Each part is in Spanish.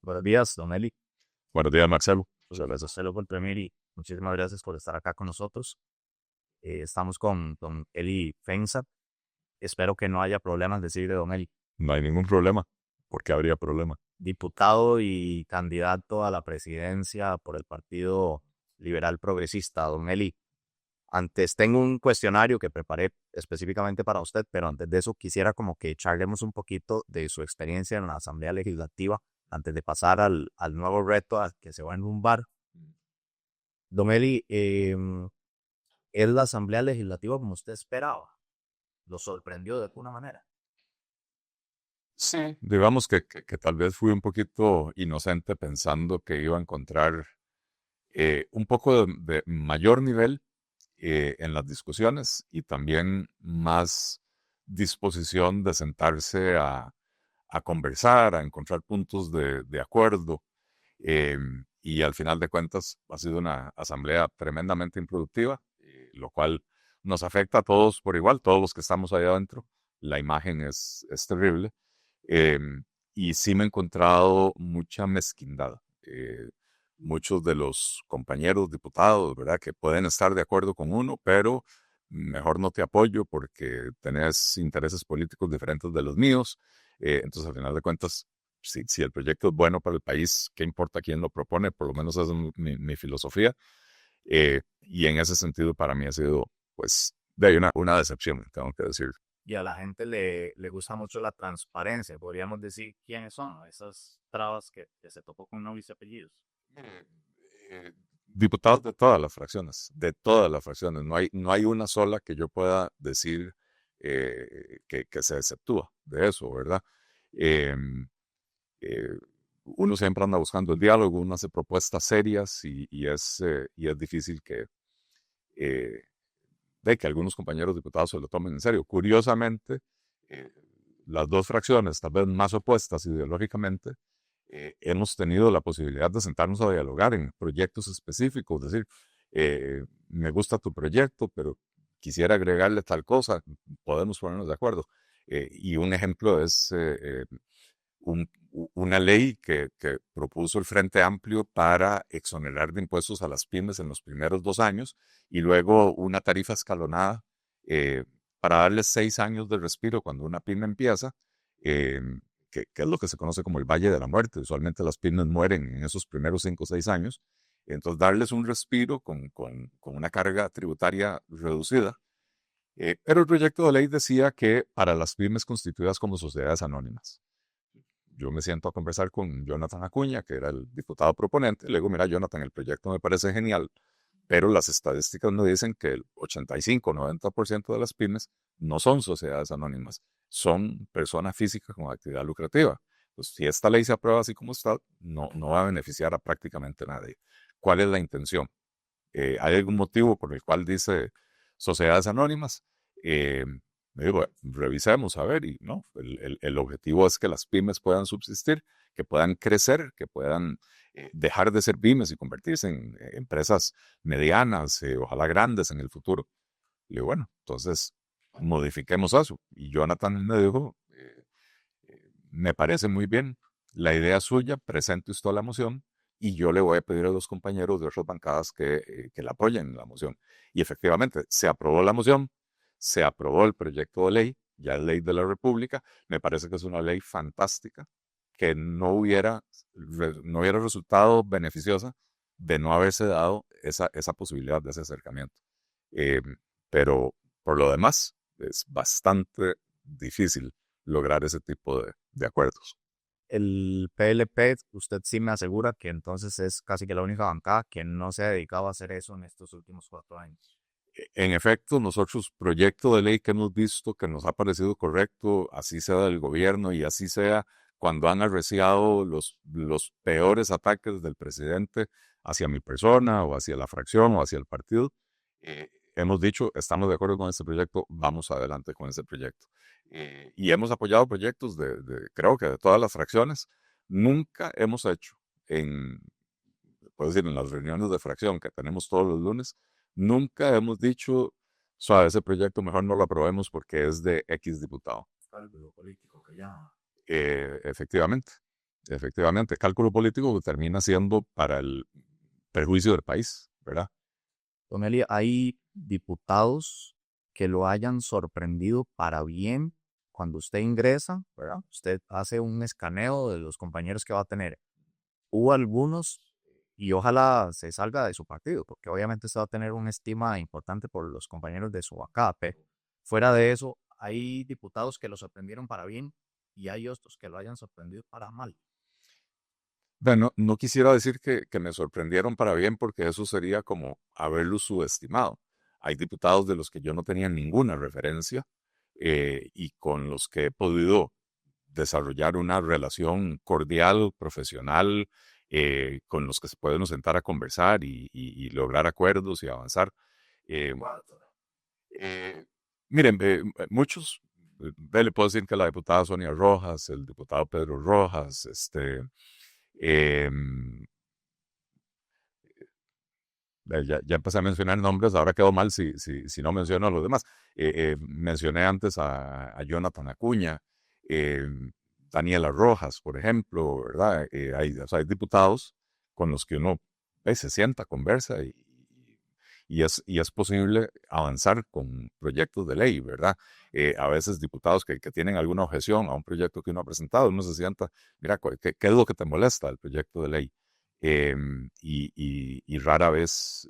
Buenos días, don Eli. Buenos días, Marcelo. Muchas gracias a usted por venir y muchísimas gracias por estar acá con nosotros. Estamos con don Eli Feinsack. Espero que no haya problemas de decirle don Eli. No hay ningún problema. ¿Por qué habría problema? Diputado y candidato a la presidencia por el Partido Liberal Progresista, don Eli. Antes tengo un cuestionario que preparé específicamente para usted, pero antes de eso quisiera como que charlemos un poquito de su experiencia en la Asamblea Legislativa antes de pasar al nuevo reto al que se va a enrumbar. Don Eli, ¿es la Asamblea Legislativa como usted esperaba? ¿Lo sorprendió de alguna manera? Sí. Digamos que tal vez fui un poquito inocente pensando que iba a encontrar un poco de mayor nivel en las discusiones y también más disposición de sentarse a conversar, a encontrar puntos de acuerdo. Y al final de cuentas ha sido una asamblea tremendamente improductiva, lo cual nos afecta a todos por igual, todos los que estamos ahí adentro. La imagen es terrible. Y sí me he encontrado mucha mezquindad. Muchos de los compañeros diputados, ¿verdad? Que pueden estar de acuerdo con uno, pero mejor no te apoyo porque tenés intereses políticos diferentes de los míos. Entonces, al final de cuentas, si el proyecto es bueno para el país, ¿qué importa quién lo propone? Por lo menos esa es mi filosofía. Y en ese sentido, para mí ha sido, pues, una decepción, tengo que decir. Y a la gente le gusta mucho la transparencia. Podríamos decir quiénes son esas trabas que se topó con nombres y apellidos. Diputados de todas las fracciones, de todas las fracciones. No hay una sola que yo pueda decir que se exceptúa de eso, ¿verdad? Eh, eh, Uno siempre anda buscando el diálogo, uno hace propuestas serias y es difícil eh, de que algunos compañeros diputados se lo tomen en serio. Curiosamente, eh, las dos fracciones, tal vez más opuestas ideológicamente, hemos tenido la posibilidad de sentarnos a dialogar en proyectos específicos, es decir, me gusta tu proyecto, pero quisiera agregarle tal cosa, podemos ponernos de acuerdo. Y un ejemplo es una ley que propuso el Frente Amplio para exonerar de impuestos a las pymes en los primeros 2 años y luego una tarifa escalonada eh, para darles 6 años de respiro cuando una pyme empieza, eh, que es lo que se conoce como el Valle de la Muerte. Usualmente las pymes mueren en esos primeros 5 o 6 años. Entonces, darles un respiro con una carga tributaria reducida. Pero el proyecto de ley decía que para las pymes constituidas como sociedades anónimas. Yo me siento a conversar con Jonathan Acuña, que era el diputado proponente, y le digo, mira, Jonathan, el proyecto me parece genial, pero las estadísticas me dicen que el 85-90% de las pymes no son sociedades anónimas, son personas físicas con actividad lucrativa. Pues si esta ley se aprueba así como está, no va a beneficiar a prácticamente nadie. ¿Cuál es la intención? ¿Hay algún motivo por el cual dice sociedades anónimas? Eh, Me digo, revisemos a ver, y no, el objetivo es que las pymes puedan subsistir, que puedan crecer, que puedan dejar de ser pymes y convertirse en empresas medianas, ojalá grandes en el futuro. Y bueno, entonces modifiquemos eso. Y Jonathan me dijo, me parece muy bien la idea suya, presente usted la moción y yo le voy a pedir a los compañeros de otras bancadas que la apoyen en la moción. Y efectivamente, se aprobó la moción, se aprobó el proyecto de ley, ya es ley de la República. Me parece que es una ley fantástica, que no hubiera resultado beneficiosa de no haberse dado esa posibilidad de ese acercamiento. Eh, pero por lo demás, es bastante difícil lograr ese tipo de acuerdos. El PLP, usted sí me asegura que entonces es casi que la única bancada que no se ha dedicado a hacer eso en estos últimos 4 años. En efecto, nosotros, proyecto de ley que hemos visto que nos ha parecido correcto, así sea del gobierno y así sea cuando han arreciado los peores ataques del presidente hacia mi persona o hacia la fracción o hacia el partido, hemos dicho, estamos de acuerdo con este proyecto, vamos adelante con ese proyecto. Y hemos apoyado proyectos creo que de todas las fracciones. Nunca hemos hecho puedo decir, en las reuniones de fracción que tenemos todos los lunes, nunca hemos dicho, suave, ese proyecto mejor no lo aprobemos porque es de X diputado. Cálculo político que llama. Efectivamente. efectivamente, cálculo político que termina siendo para el perjuicio del país, ¿verdad? Don Eli, ¿hay diputados que lo hayan sorprendido para bien cuando usted ingresa, ¿verdad? Usted hace un escaneo de los compañeros que va a tener. Hubo algunos, y ojalá se salga de su partido, porque obviamente usted va a tener una estima importante por los compañeros de su bancada, pero fuera de eso, hay diputados que lo sorprendieron para bien y hay otros que lo hayan sorprendido para mal. Bueno, no quisiera decir que me sorprendieron para bien porque eso sería como haberlo subestimado. Hay diputados de los que yo no tenía ninguna referencia y con los que he podido desarrollar una relación cordial, profesional, con los que se pueden sentar a conversar y lograr acuerdos y avanzar. Eh, eh, Miren, muchos, le puedo decir que la diputada Sonia Rojas, el diputado Pedro Rojas, em, ya empecé a mencionar nombres, ahora quedó mal si no menciono a los demás. Mencioné antes a Jonathan Acuña, eh, Daniela Rojas, por ejemplo, ¿verdad? O sea, hay diputados con los que uno se sienta, conversa y es posible avanzar con proyectos de ley, ¿verdad? A veces diputados que tienen alguna objeción a un proyecto que uno ha presentado, uno se sienta, mira, ¿qué es lo que te molesta del proyecto de ley? Y rara vez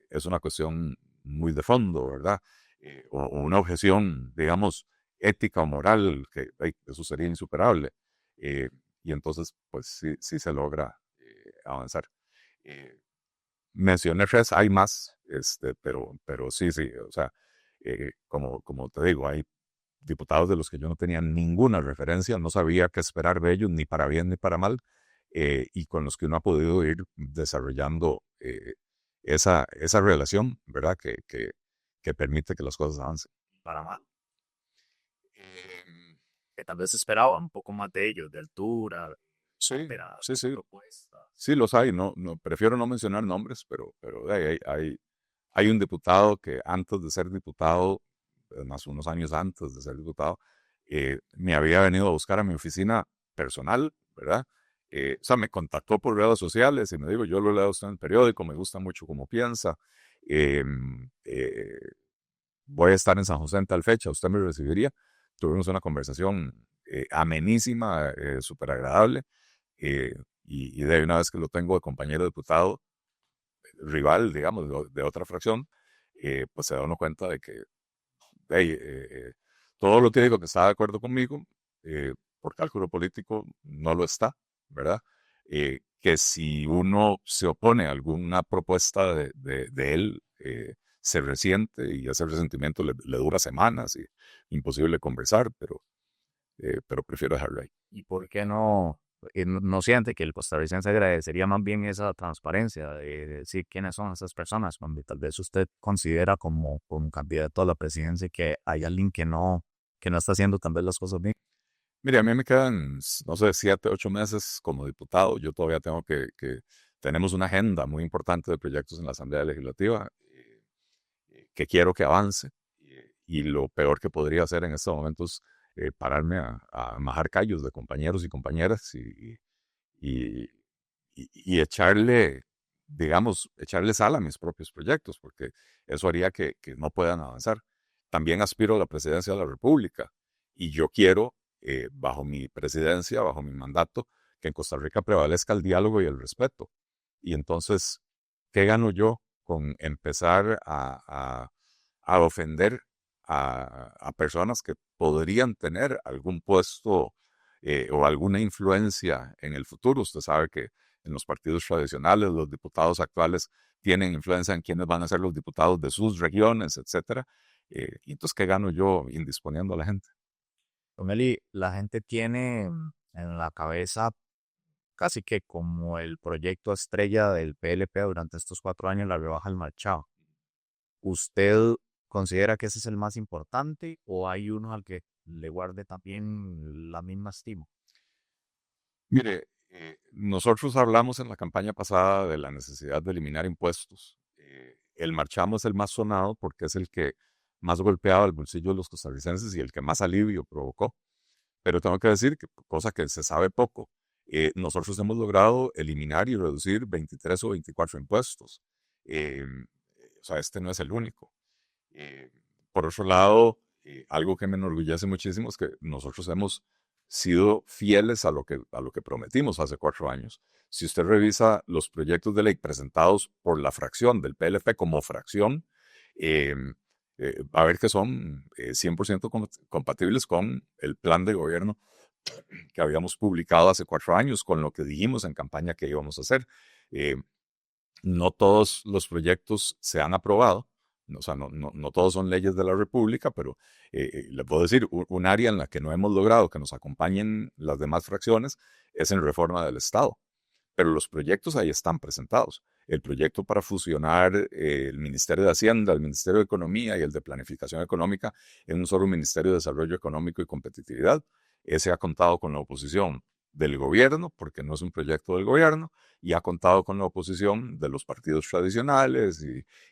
es una cuestión muy de fondo, ¿verdad? O una objeción, digamos, ética o moral, que eso sería insuperable. Eh, y entonces, pues sí se logra avanzar. Eh, Mencioné tres, hay más, pero sí, o sea, como te digo, hay diputados de los que yo no tenía ninguna referencia, no sabía qué esperar de ellos, ni para bien ni para mal, y con los que uno ha podido ir desarrollando esa relación, ¿verdad? Que permite que las cosas avancen. Para mal. Eh, Que tal vez esperaba un poco más de ellos, de altura, sí, pero sí, sí, propuesta. sí los hay, prefiero no mencionar nombres, pero hay un diputado que antes de ser diputado, más unos años antes de ser diputado, me había venido a buscar a mi oficina personal, ¿verdad? O sea, me contactó por redes sociales y me dijo, yo lo leo a usted en el periódico, me gusta mucho cómo piensa, eh, eh, voy a estar en San José en tal fecha, usted me recibiría. Tuvimos una conversación amenísima, súper agradable, eh, y de una vez que lo tengo de compañero diputado, rival, digamos, de otra fracción, pues se da uno cuenta de que hey, todo lo que digo que está de acuerdo conmigo, por cálculo político no lo está, ¿verdad? Que si uno se opone a alguna propuesta de él, se resiente y ese resentimiento le dura semanas y imposible conversar, pero prefiero dejarlo ahí. ¿Y por qué no, no siente que el costarricense agradecería más bien esa transparencia de decir quiénes son esas personas, cuando tal vez usted considera como candidato a la presidencia que hay alguien que no está haciendo tal vez las cosas bien? Mire, a mí me quedan, no sé, 7, 8 meses como diputado. Yo todavía tenemos una agenda muy importante de proyectos en la Asamblea Legislativa que quiero que avance. Y lo peor que podría hacer en estos momentos es pararme a majar callos de compañeros y compañeras y, y echarle, digamos, echarle sal a mis propios proyectos, porque eso haría que no puedan avanzar. También aspiro a la presidencia de la República y yo quiero, bajo mi presidencia, bajo mi mandato, que en Costa Rica prevalezca el diálogo y el respeto. Y entonces, ¿qué gano yo con empezar a ofender a personas que podrían tener algún puesto o alguna influencia en el futuro? Usted sabe que en los partidos tradicionales los diputados actuales tienen influencia en quienes van a ser los diputados de sus regiones, etcétera. Y entonces, ¿qué gano yo indisponiendo a la gente? Don Eli, la gente tiene en la cabeza casi que como el proyecto estrella del PLP durante estos 4 años, la rebaja al marchado. ¿Usted considera que ese es el más importante o hay uno al que le guarde también la misma estima? Mire, nosotros hablamos en la campaña pasada de la necesidad de eliminar impuestos. El marchamo es el más sonado porque es el que más golpeaba el bolsillo de los costarricenses y el que más alivio provocó. Pero tengo que decir que, cosa que se sabe poco, nosotros hemos logrado eliminar y reducir 23 o 24 impuestos. Eh, o sea, este no es el único. Eh, por otro lado, algo que me enorgullece muchísimo es que nosotros hemos sido fieles a lo que prometimos hace 4 años. Si usted revisa los proyectos de ley presentados por la fracción del PLP como fracción, eh, va a ver que son 100% compatibles con el plan de gobierno que habíamos publicado hace 4 años, con lo que dijimos en campaña que íbamos a hacer. Eh, no todos los proyectos se han aprobado, o sea, no todos son leyes de la República, pero le puedo decir, un área en la que no hemos logrado que nos acompañen las demás fracciones es en reforma del Estado. Pero los proyectos ahí están presentados. El proyecto para fusionar el Ministerio de Hacienda, el Ministerio de Economía y el de Planificación Económica en un solo Ministerio de Desarrollo Económico y Competitividad, ese ha contado con la oposición del gobierno, porque no es un proyecto del gobierno, y ha contado con la oposición de los partidos tradicionales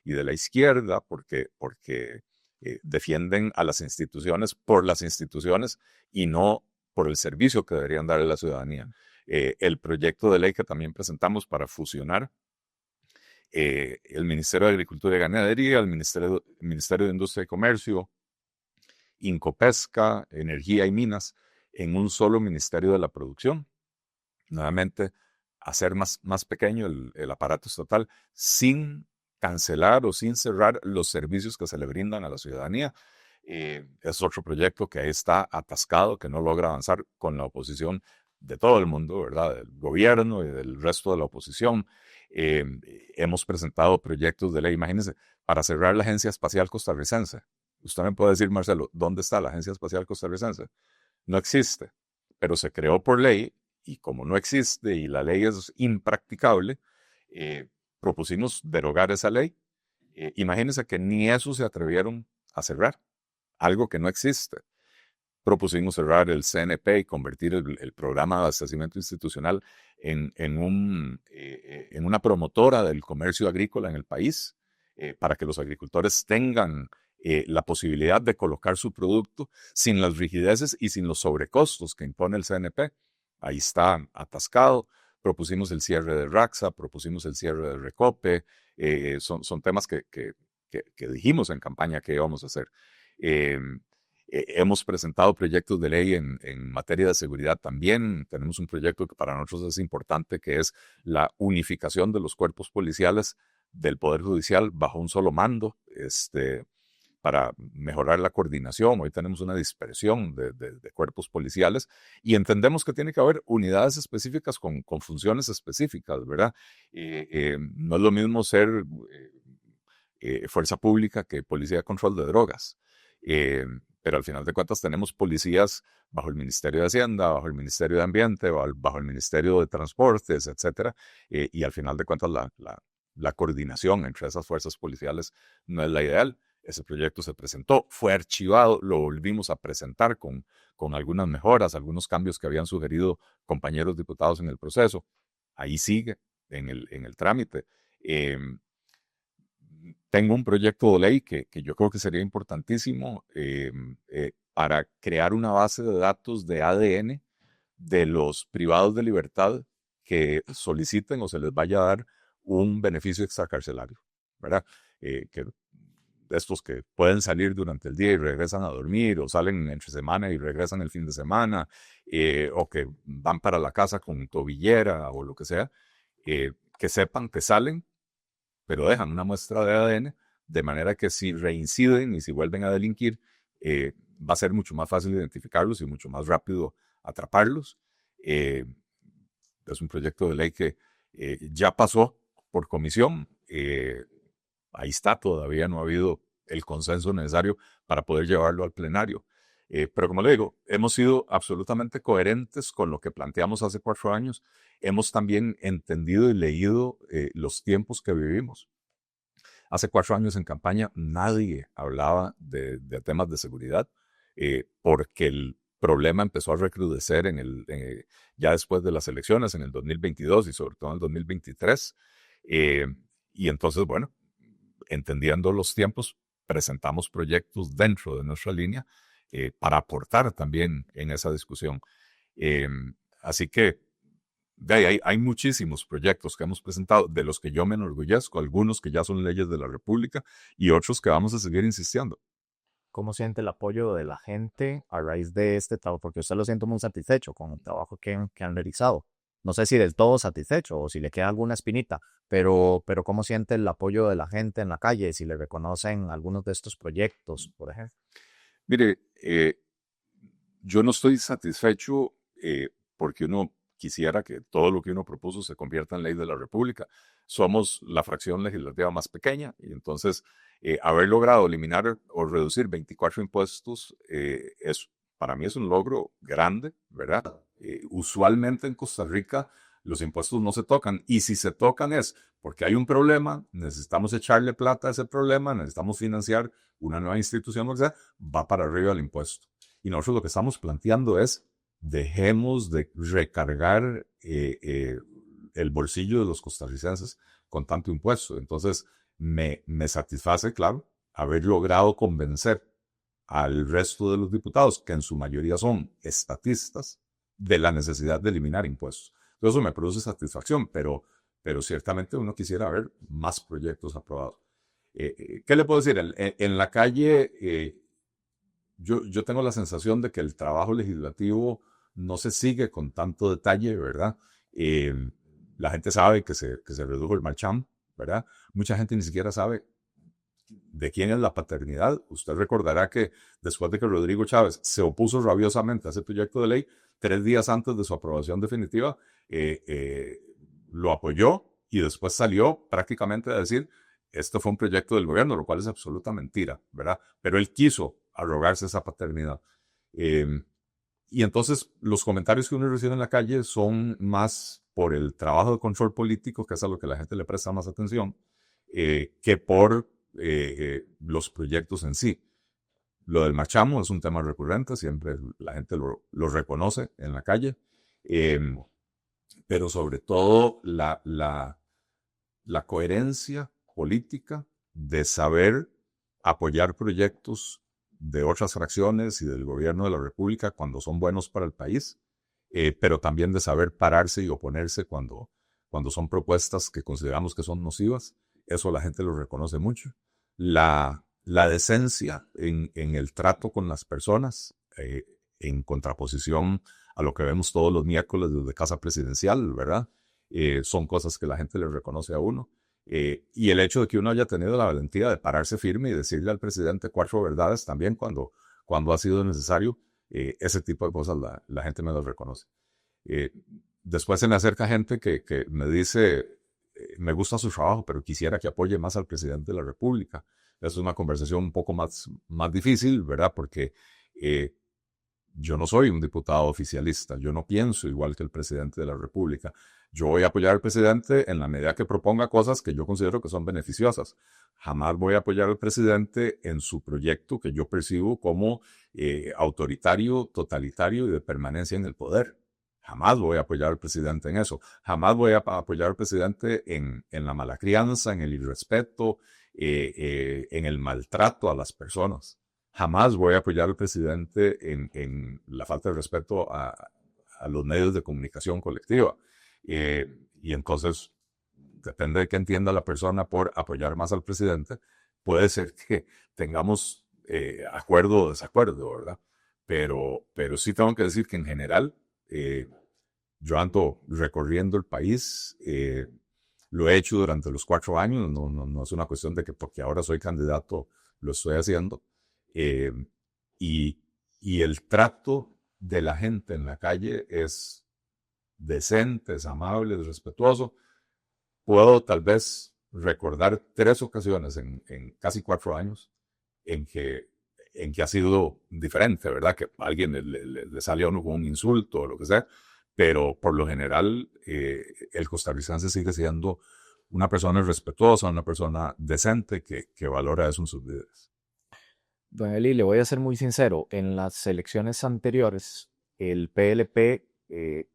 y de la izquierda, porque defienden a las instituciones por las instituciones y no por el servicio que deberían darle a la ciudadanía. El proyecto de ley que también presentamos para fusionar el Ministerio de Agricultura y Ganadería, el Ministerio de Industria y Comercio, Incopesca, Energía y Minas, en un solo Ministerio de la Producción. Nuevamente, hacer más pequeño el aparato estatal sin cancelar o sin cerrar los servicios que se le brindan a la ciudadanía. Es otro proyecto que ahí está atascado, que no logra avanzar con la oposición de todo el mundo, ¿verdad? Del gobierno y del resto de la oposición. Hemos presentado proyectos de ley, imagínense, para cerrar la Agencia Espacial Costarricense. Usted me puede decir, Marcelo, ¿dónde está la Agencia Espacial Costarricense? No existe, pero se creó por ley y como no existe y la ley es impracticable, propusimos derogar esa ley. Imagínense que ni eso se atrevieron a cerrar, algo que no existe. Propusimos cerrar el CNP y convertir el programa de abastecimiento institucional en una promotora del comercio agrícola en el país, para que los agricultores tengan la posibilidad de colocar su producto sin las rigideces y sin los sobrecostos que impone el CNP. Ahí está atascado. Propusimos el cierre de Raxa, propusimos el cierre de Recope. Son temas que dijimos en campaña que íbamos a hacer. Hemos presentado proyectos de ley en materia de seguridad también. Tenemos un proyecto que para nosotros es importante, que es la unificación de los cuerpos policiales del Poder Judicial bajo un solo mando, para mejorar la coordinación. Hoy tenemos una dispersión de cuerpos policiales y entendemos que tiene que haber unidades específicas con funciones específicas, ¿verdad? No es lo mismo ser fuerza pública que policía de control de drogas. Pero al final de cuentas tenemos policías bajo el Ministerio de Hacienda, bajo el Ministerio de Ambiente, bajo el Ministerio de Transportes, etcétera, y al final de cuentas la coordinación entre esas fuerzas policiales no es la ideal. Ese proyecto se presentó, fue archivado, lo volvimos a presentar con algunas mejoras, algunos cambios que habían sugerido compañeros diputados en el proceso. Ahí sigue en el trámite. Tengo un proyecto de ley que yo creo que sería importantísimo para crear una base de datos de ADN de los privados de libertad que soliciten o se les vaya a dar un beneficio extracarcelario, ¿verdad? Que de estos que pueden salir durante el día y regresan a dormir, o salen entre semana y regresan el fin de semana, o que van para la casa con tobillera o lo que sea, que sepan que salen, pero dejan una muestra de ADN, de manera que si reinciden y si vuelven a delinquir, va a ser mucho más fácil identificarlos y mucho más rápido atraparlos. Es un proyecto de ley que ya pasó por comisión. Ahí está, todavía no ha habido el consenso necesario para poder llevarlo al plenario. Pero como le digo, hemos sido absolutamente coherentes con lo que planteamos hace 4 años. Hemos también entendido y leído los tiempos que vivimos. Hace 4 años en campaña nadie hablaba de temas de seguridad, porque el problema empezó a recrudecer ya después de las elecciones, en el 2022 y sobre todo en el 2023. Y entonces, bueno, entendiendo los tiempos, presentamos proyectos dentro de nuestra línea para aportar también en esa discusión. Así que De ahí hay muchísimos proyectos que hemos presentado, de los que yo me enorgullezco, algunos que ya son leyes de la República y otros que vamos a seguir insistiendo. ¿Cómo siente el apoyo de la gente a raíz de este trabajo? Porque usted lo siento muy satisfecho con el trabajo que han realizado. No sé si del todo satisfecho o si le queda alguna espinita, pero ¿cómo siente el apoyo de la gente en la calle? Si le reconocen algunos de estos proyectos, por ejemplo. Mire, yo no estoy satisfecho porque uno quisiera que todo lo que uno propuso se convierta en ley de la República. Somos la fracción legislativa más pequeña y entonces haber logrado eliminar o reducir 24 impuestos para mí es un logro grande, ¿verdad? Usualmente en Costa Rica los impuestos no se tocan y si se tocan es porque hay un problema, necesitamos echarle plata a ese problema, necesitamos financiar una nueva institución, o sea, va para arriba el impuesto. Y nosotros lo que estamos planteando es, dejemos de recargar el bolsillo de los costarricenses con tanto impuesto. Entonces, me satisface, claro, haber logrado convencer al resto de los diputados, que en su mayoría son estatistas, de la necesidad de eliminar impuestos. Entonces, eso me produce satisfacción, pero ciertamente uno quisiera ver más proyectos aprobados. ¿Qué le puedo decir? En la calle, yo tengo la sensación de que el trabajo legislativo no se sigue con tanto detalle, ¿verdad? Eh, la gente sabe que se redujo el marcham, ¿verdad? Mucha gente ni siquiera sabe de quién es la paternidad. Usted recordará que después de que Rodrigo Chávez se opuso rabiosamente a ese proyecto de ley, 3 días antes de su aprobación definitiva, lo apoyó y después salió prácticamente a decir, esto fue un proyecto del gobierno, lo cual es absoluta mentira, ¿verdad? Pero él quiso arrogarse esa paternidad. Eh, y entonces los comentarios que uno recibe en la calle son más por el trabajo de control político, que es a lo que la gente le presta más atención, que por los proyectos en sí. Lo del marchamo es un tema recurrente, siempre la gente lo reconoce en la calle, eh, pero sobre todo la coherencia política de saber apoyar proyectos de otras fracciones y del gobierno de la República cuando son buenos para el país, pero también de saber pararse y oponerse cuando son propuestas que consideramos que son nocivas. Eso la gente lo reconoce mucho. La decencia en el trato con las personas, en contraposición a lo que vemos todos los miércoles desde Casa Presidencial, ¿verdad? Son cosas que la gente le reconoce a uno. Y el hecho de que uno haya tenido la valentía de pararse firme y decirle al presidente 4 verdades también cuando ha sido necesario, ese tipo de cosas la gente me lo reconoce. Eh, Después se me acerca gente que me dice, me gusta su trabajo, pero quisiera que apoye más al presidente de la República. Es una conversación un poco más difícil, ¿verdad? Porque yo no soy un diputado oficialista, yo no pienso igual que el presidente de la República. Yo voy a apoyar al presidente en la medida que proponga cosas que yo considero que son beneficiosas. Jamás voy a apoyar al presidente en su proyecto que yo percibo como autoritario, totalitario y de permanencia en el poder. Jamás voy a apoyar al presidente en eso. Jamás voy a apoyar al presidente en la mala crianza, en el irrespeto, en el maltrato a las personas. Jamás voy a apoyar al presidente en la falta de respeto a los medios de comunicación colectiva. Y entonces, depende de qué entienda la persona por apoyar más al presidente, puede ser que tengamos acuerdo o desacuerdo, ¿verdad? Pero sí tengo que decir que en general, yo ando recorriendo el país, lo he hecho durante los 4 años, no es una cuestión de que porque ahora soy candidato lo estoy haciendo. Eh, y, y el trato de la gente en la calle es decente, es amable, es respetuoso. Puedo tal vez recordar 3 ocasiones en casi 4 años en que ha sido diferente, ¿verdad? Que a alguien le sale a uno con un insulto o lo que sea, pero por lo general el costarricense sigue siendo una persona respetuosa, una persona decente que valora eso en sus vidas. Don Eli, le voy a ser muy sincero, en las elecciones anteriores el PLP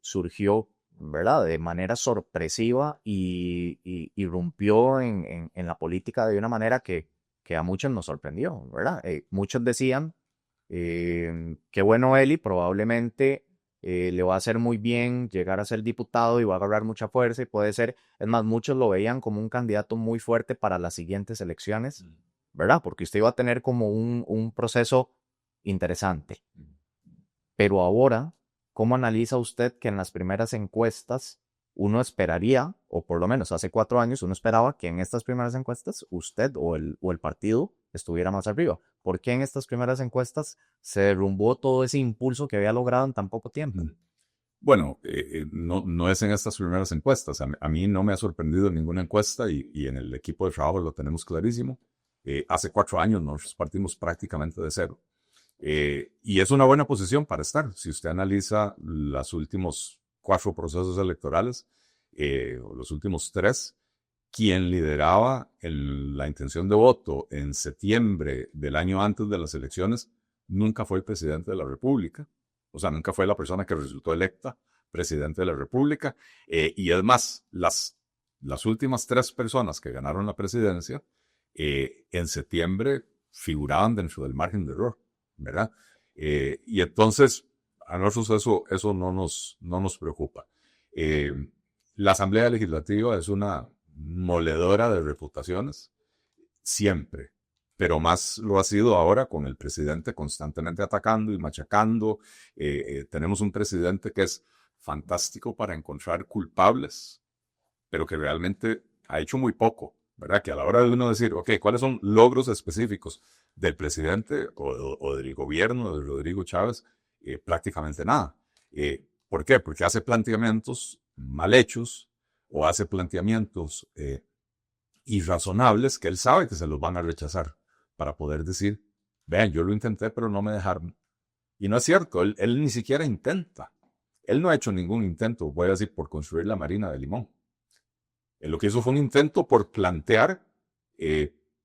surgió, ¿verdad?, de manera sorpresiva y irrumpió en la política de una manera que a muchos nos sorprendió, ¿verdad? Muchos decían, qué bueno Eli, probablemente le va a hacer muy bien llegar a ser diputado y va a agarrar mucha fuerza y puede ser, es más, muchos lo veían como un candidato muy fuerte para las siguientes elecciones, ¿verdad? Porque usted iba a tener como un proceso interesante. Pero ahora, ¿cómo analiza usted que en las primeras encuestas uno esperaría, o por lo menos hace 4 años uno esperaba que en estas primeras encuestas usted o el partido estuviera más arriba? ¿Por qué en estas primeras encuestas se derrumbó todo ese impulso que había logrado en tan poco tiempo? Bueno, no es en estas primeras encuestas. A mí no me ha sorprendido ninguna encuesta y en el equipo de trabajo lo tenemos clarísimo. Hace 4 años nos partimos prácticamente de cero. Y es una buena posición para estar. Si usted analiza los últimos 4 procesos electorales, o los últimos 3, quien lideraba la intención de voto en septiembre del año antes de las elecciones nunca fue el presidente de la República. O sea, nunca fue la persona que resultó electa presidente de la República. Y además, las últimas 3 personas que ganaron la presidencia en septiembre figuraban dentro del margen de error, ¿verdad? Y entonces, a nosotros eso no nos preocupa. La Asamblea Legislativa es una moledora de reputaciones, siempre, pero más lo ha sido ahora con el presidente constantemente atacando y machacando. Tenemos un presidente que es fantástico para encontrar culpables, pero que realmente ha hecho muy poco, ¿verdad? Que a la hora de uno decir, ok, ¿cuáles son logros específicos del presidente o del gobierno de Rodrigo Chávez? Prácticamente nada. ¿Por qué? Porque hace planteamientos mal hechos o hace planteamientos irrazonables que él sabe que se los van a rechazar para poder decir, vean, yo lo intenté, pero no me dejaron. Y no es cierto, él ni siquiera intenta. Él no ha hecho ningún intento, voy a decir, por construir la Marina de Limón. Él lo que hizo fue un intento por plantear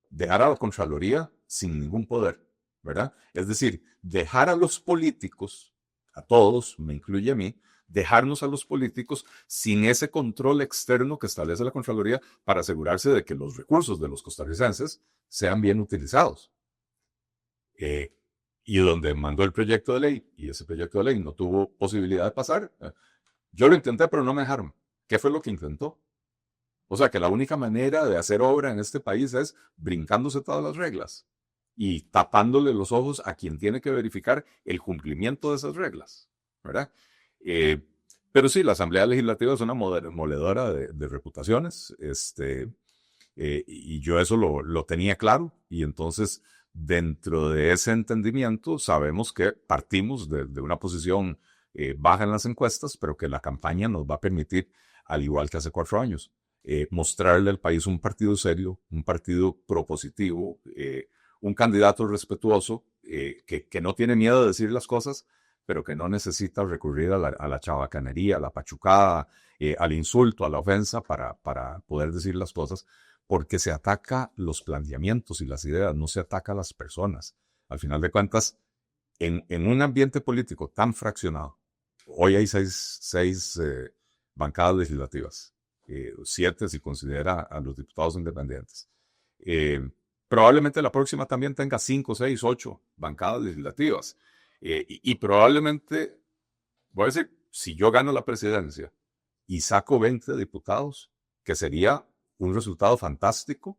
dejar a la Contraloría sin ningún poder, ¿verdad? Es decir, dejar a los políticos, a todos, me incluye a mí, dejarnos a los políticos sin ese control externo que establece la Contraloría para asegurarse de que los recursos de los costarricenses sean bien utilizados. Y donde mandó el proyecto de ley, y ese proyecto de ley no tuvo posibilidad de pasar, yo lo intenté, pero no me dejaron. ¿Qué fue lo que intentó? O sea, que la única manera de hacer obra en este país es brincándose todas las reglas y tapándole los ojos a quien tiene que verificar el cumplimiento de esas reglas, ¿verdad? Pero sí, la Asamblea Legislativa es una moledora de reputaciones, y yo eso lo tenía claro, y entonces dentro de ese entendimiento sabemos que partimos de una posición baja en las encuestas, pero que la campaña nos va a permitir, al igual que hace 4 años, mostrarle al país un partido serio, un partido propositivo, un candidato respetuoso, que no tiene miedo de decir las cosas, pero que no necesita recurrir a la chabacanería, a la pachucada, al insulto, a la ofensa para poder decir las cosas, porque se ataca los planteamientos y las ideas, no se ataca a las personas. Al final de cuentas, en un ambiente político tan fraccionado, hoy hay seis bancadas legislativas, 7 si considera a los diputados independientes. Probablemente la próxima también tenga 5, 6, 8 bancadas legislativas. Y probablemente, voy a decir, si yo gano la presidencia y saco 20 diputados, que sería un resultado fantástico,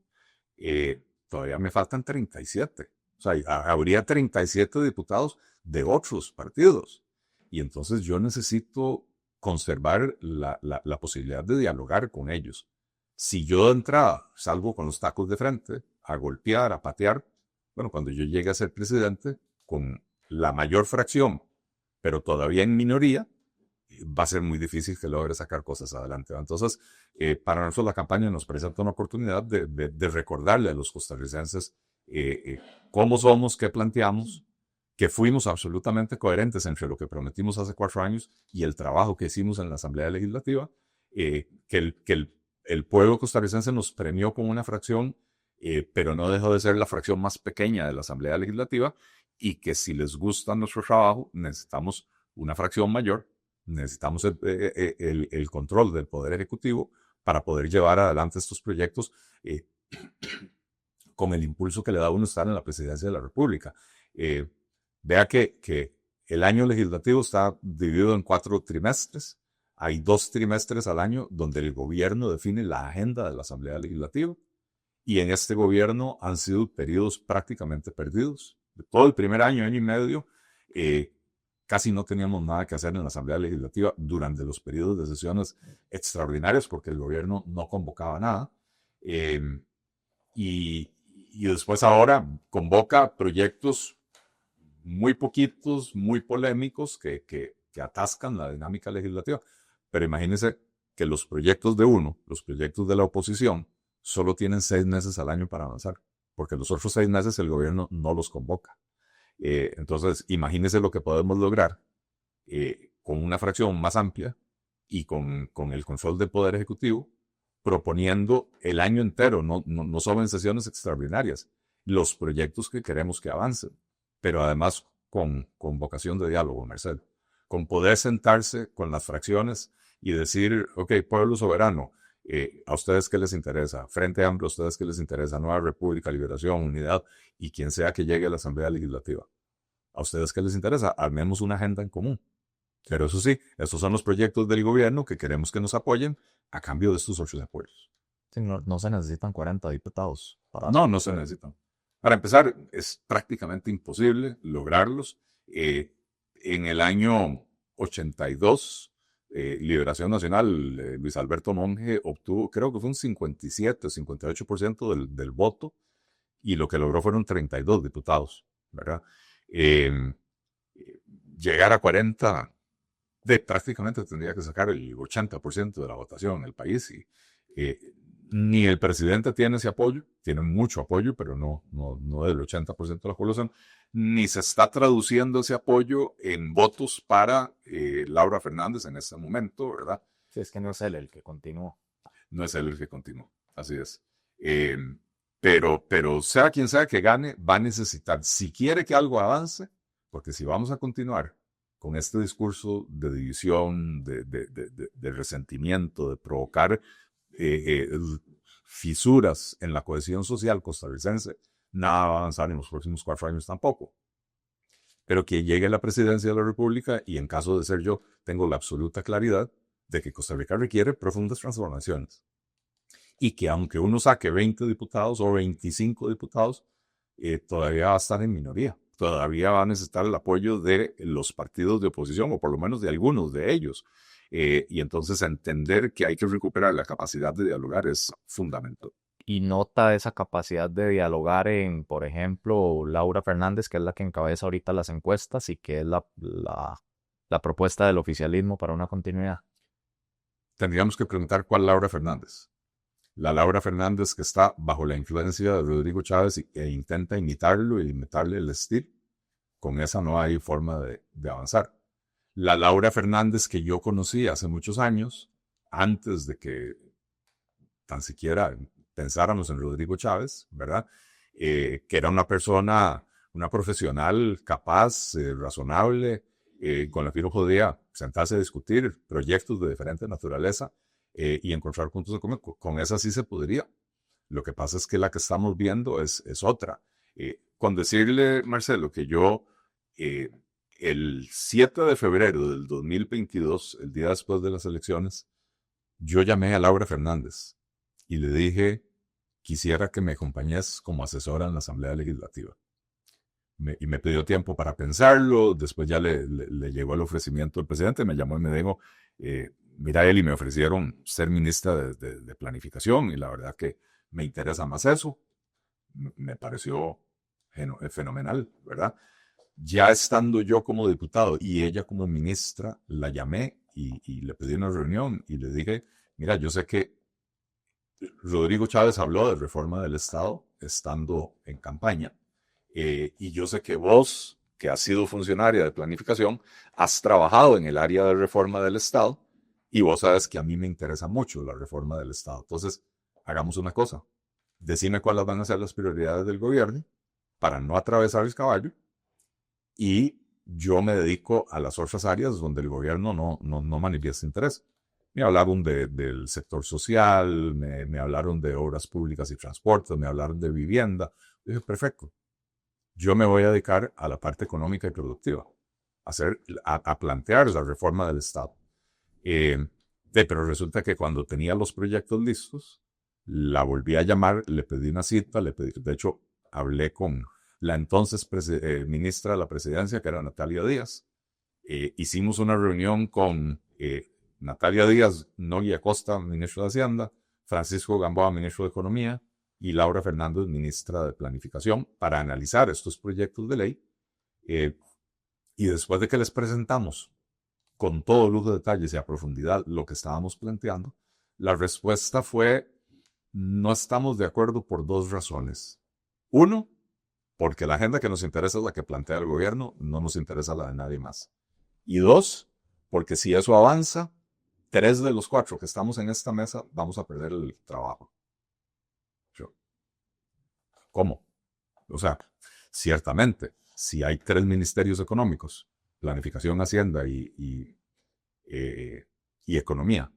todavía me faltan 37. O sea, habría 37 diputados de otros partidos. Y entonces yo necesito conservar la posibilidad de dialogar con ellos. Si yo de entrada salgo con los tacos de frente, a golpear, a patear, bueno, cuando yo llegue a ser presidente, con la mayor fracción, pero todavía en minoría, va a ser muy difícil que logre sacar cosas adelante. Entonces, para nosotros la campaña nos presenta una oportunidad de recordarle a los costarricenses cómo somos, qué planteamos, que fuimos absolutamente coherentes entre lo que prometimos hace 4 años y el trabajo que hicimos en la Asamblea Legislativa, que el pueblo costarricense nos premió con una fracción, pero no dejó de ser la fracción más pequeña de la Asamblea Legislativa, y que si les gusta nuestro trabajo, necesitamos una fracción mayor, necesitamos el control del Poder Ejecutivo para poder llevar adelante estos proyectos con el impulso que le da a uno estar en la presidencia de la República. Vea que el año legislativo está dividido en 4 trimestres. Hay 2 trimestres al año donde el gobierno define la agenda de la Asamblea Legislativa. Y en este gobierno han sido periodos prácticamente perdidos. De todo el primer año, año y medio, casi no teníamos nada que hacer en la Asamblea Legislativa durante los periodos de sesiones extraordinarias porque el gobierno no convocaba nada. Y después ahora convoca proyectos muy poquitos, muy polémicos que atascan la dinámica legislativa. Pero imagínense que los proyectos de uno, los proyectos de la oposición, solo tienen 6 meses al año para avanzar, porque los otros 6 meses el gobierno no los convoca. Entonces, imagínense lo que podemos lograr con una fracción más amplia y con el control del Poder Ejecutivo, proponiendo el año entero, no solo en sesiones extraordinarias, los proyectos que queremos que avancen, pero además con vocación de diálogo, Marcelo, con poder sentarse con las fracciones y decir, ok, pueblo soberano, ¿a ustedes qué les interesa? Frente Amplio, ¿a ustedes qué les interesa? Nueva República, Liberación, Unidad y quien sea que llegue a la Asamblea Legislativa. ¿A ustedes qué les interesa? Armemos una agenda en común. Pero eso sí, estos son los proyectos del gobierno que queremos que nos apoyen a cambio de estos 8 apoyos. Sí, no se necesitan 40 diputados. No se necesitan. Para empezar, es prácticamente imposible lograrlos. En el año 82, Liberación Nacional, Luis Alberto Monge obtuvo, creo que fue un 57 o 58% del voto, y lo que logró fueron 32 diputados, ¿verdad? Llegar a 40, prácticamente tendría que sacar el 80% de la votación en el país, y ni el presidente tiene ese apoyo, tiene mucho apoyo, pero no del 80% de la población, ni se está traduciendo ese apoyo en votos para Laura Fernández en este momento, ¿verdad? Sí, es que no es él el que continuó. No es él el que continuó, así es. Pero sea quien sea que gane, va a necesitar, si quiere que algo avance, porque si vamos a continuar con este discurso de división, de resentimiento, de provocar fisuras en la cohesión social costarricense, nada va a avanzar en los próximos 4 años tampoco. Pero que llegue a la presidencia de la República, y en caso de ser yo, tengo la absoluta claridad de que Costa Rica requiere profundas transformaciones. Y que aunque uno saque 20 diputados o 25 diputados, todavía va a estar en minoría. Todavía va a necesitar el apoyo de los partidos de oposición, o por lo menos de algunos de ellos. Y entonces entender que hay que recuperar la capacidad de dialogar es fundamental. Y nota esa capacidad de dialogar en, por ejemplo, Laura Fernández, que es la que encabeza ahorita las encuestas y que es la propuesta del oficialismo para una continuidad. Tendríamos que preguntar cuál Laura Fernández. La Laura Fernández que está bajo la influencia de Rodrigo Chávez e intenta imitarlo y imitarle el estilo. Con esa no hay forma de avanzar. La Laura Fernández que yo conocí hace muchos años, antes de que tan siquiera pensáramos en Rodrigo Chávez, ¿verdad? Que era una persona, una profesional capaz, razonable, con la que uno podía sentarse a discutir proyectos de diferente naturaleza y encontrar puntos de común. Con esa sí se podría. Lo que pasa es que la que estamos viendo es otra. Con decirle, Marcelo, que yo el 7 de febrero del 2022, el día después de las elecciones, yo llamé a Laura Fernández y le dije, quisiera que me acompañes como asesora en la Asamblea Legislativa. Y me pidió tiempo para pensarlo, después ya le llegó el ofrecimiento del presidente, me llamó y me dijo, mira Eli, me ofrecieron ser ministra de Planificación y la verdad que me interesa más eso. Me pareció fenomenal, ¿verdad? Ya estando yo como diputado y ella como ministra, la llamé y le pedí una reunión y le dije, mira, yo sé que Rodrigo Chávez habló de reforma del Estado estando en campaña, y yo sé que vos, que has sido funcionaria de planificación, has trabajado en el área de reforma del Estado y vos sabes que a mí me interesa mucho la reforma del Estado. Entonces, hagamos una cosa, decime cuáles van a ser las prioridades del gobierno para no atravesar el caballo y yo me dedico a las otras áreas donde el gobierno no manifiesta interés. Me hablaron del sector social, me hablaron de obras públicas y transportes, me hablaron de vivienda. Dije, perfecto. Yo me voy a dedicar a la parte económica y productiva. a plantear la reforma del Estado. Pero resulta que cuando tenía los proyectos listos, la volví a llamar, le pedí una cita, de hecho, hablé con la entonces ministra de la Presidencia, que era Natalia Díaz. Hicimos una reunión con Natalia Díaz, Nogui Acosta, ministro de Hacienda, Francisco Gamboa, ministro de Economía, y Laura Fernández, ministra de Planificación, para analizar estos proyectos de ley. Y después de que les presentamos con todo lujo de detalles y a profundidad lo que estábamos planteando, la respuesta fue: no estamos de acuerdo por dos razones. Uno, porque la agenda que nos interesa es la que plantea el gobierno, no nos interesa la de nadie más. Y dos, porque si eso avanza, 3 de los 4 que estamos en esta mesa vamos a perder el trabajo. ¿Cómo? O sea, ciertamente, si hay 3 ministerios económicos, planificación, hacienda y economía,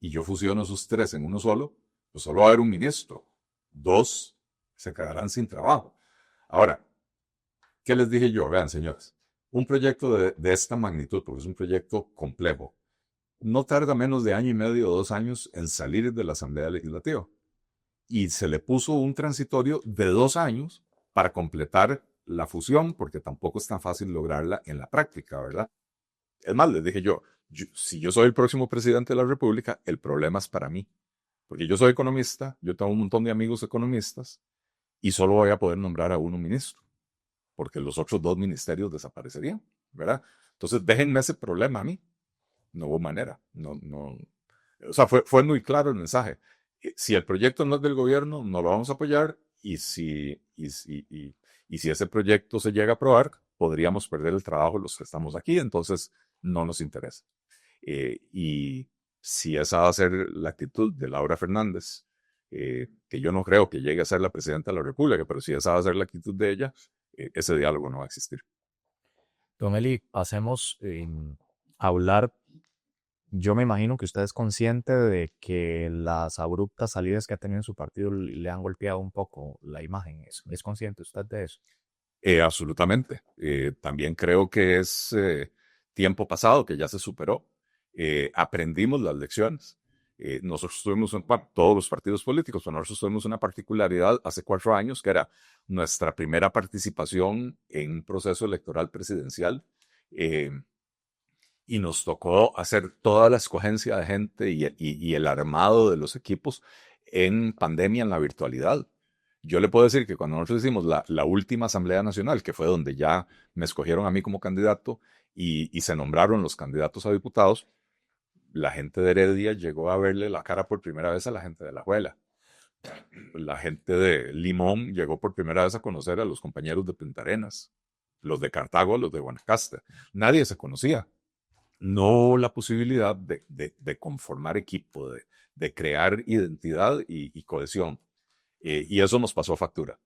y yo fusiono esos 3 en uno solo, pues solo va a haber un ministro. 2 se quedarán sin trabajo. Ahora, ¿qué les dije yo? Vean, señores, un proyecto de esta magnitud, porque es un proyecto complejo, no tarda menos de 1 año y medio o 2 años en salir de la Asamblea Legislativa. Y se le puso un transitorio de 2 años para completar la fusión, porque tampoco es tan fácil lograrla en la práctica, ¿verdad? Es más, les dije si yo soy el próximo presidente de la República, el problema es para mí. Porque yo soy economista, yo tengo un montón de amigos economistas, y solo voy a poder nombrar a uno ministro, porque los otros 2 ministerios desaparecerían, ¿verdad? Entonces, déjenme ese problema a mí. No hubo manera. O sea, fue muy claro el mensaje. Si el proyecto no es del gobierno, no lo vamos a apoyar, y si ese proyecto se llega a aprobar, podríamos perder el trabajo los que estamos aquí, entonces no nos interesa. Y si esa va a ser la actitud de Laura Fernández, que yo no creo que llegue a ser la presidenta de la República, pero si esa va a ser la actitud de ella, ese diálogo no va a existir. Don Eli, hacemos hablar. Yo me imagino que usted es consciente de que las abruptas salidas que ha tenido en su partido le han golpeado un poco la imagen. ¿Es consciente usted de eso? Absolutamente. También creo que es tiempo pasado, que ya se superó. Aprendimos las lecciones. Nosotros tuvimos, todos los partidos políticos, pero nosotros tuvimos una particularidad hace 4 años, que era nuestra primera participación en un proceso electoral presidencial. Y nos tocó hacer toda la escogencia de gente y el armado de los equipos en pandemia, en la virtualidad. Yo le puedo decir que cuando nosotros hicimos la última Asamblea Nacional, que fue donde ya me escogieron a mí como candidato y se nombraron los candidatos a diputados, la gente de Heredia llegó a verle la cara por primera vez a la gente de La Juela. La gente de Limón llegó por primera vez a conocer a los compañeros de Punta Arenas, los de Cartago, los de Guanacaste. Nadie se conocía. No la posibilidad de conformar equipo, de crear identidad y cohesión. Y eso nos pasó factura.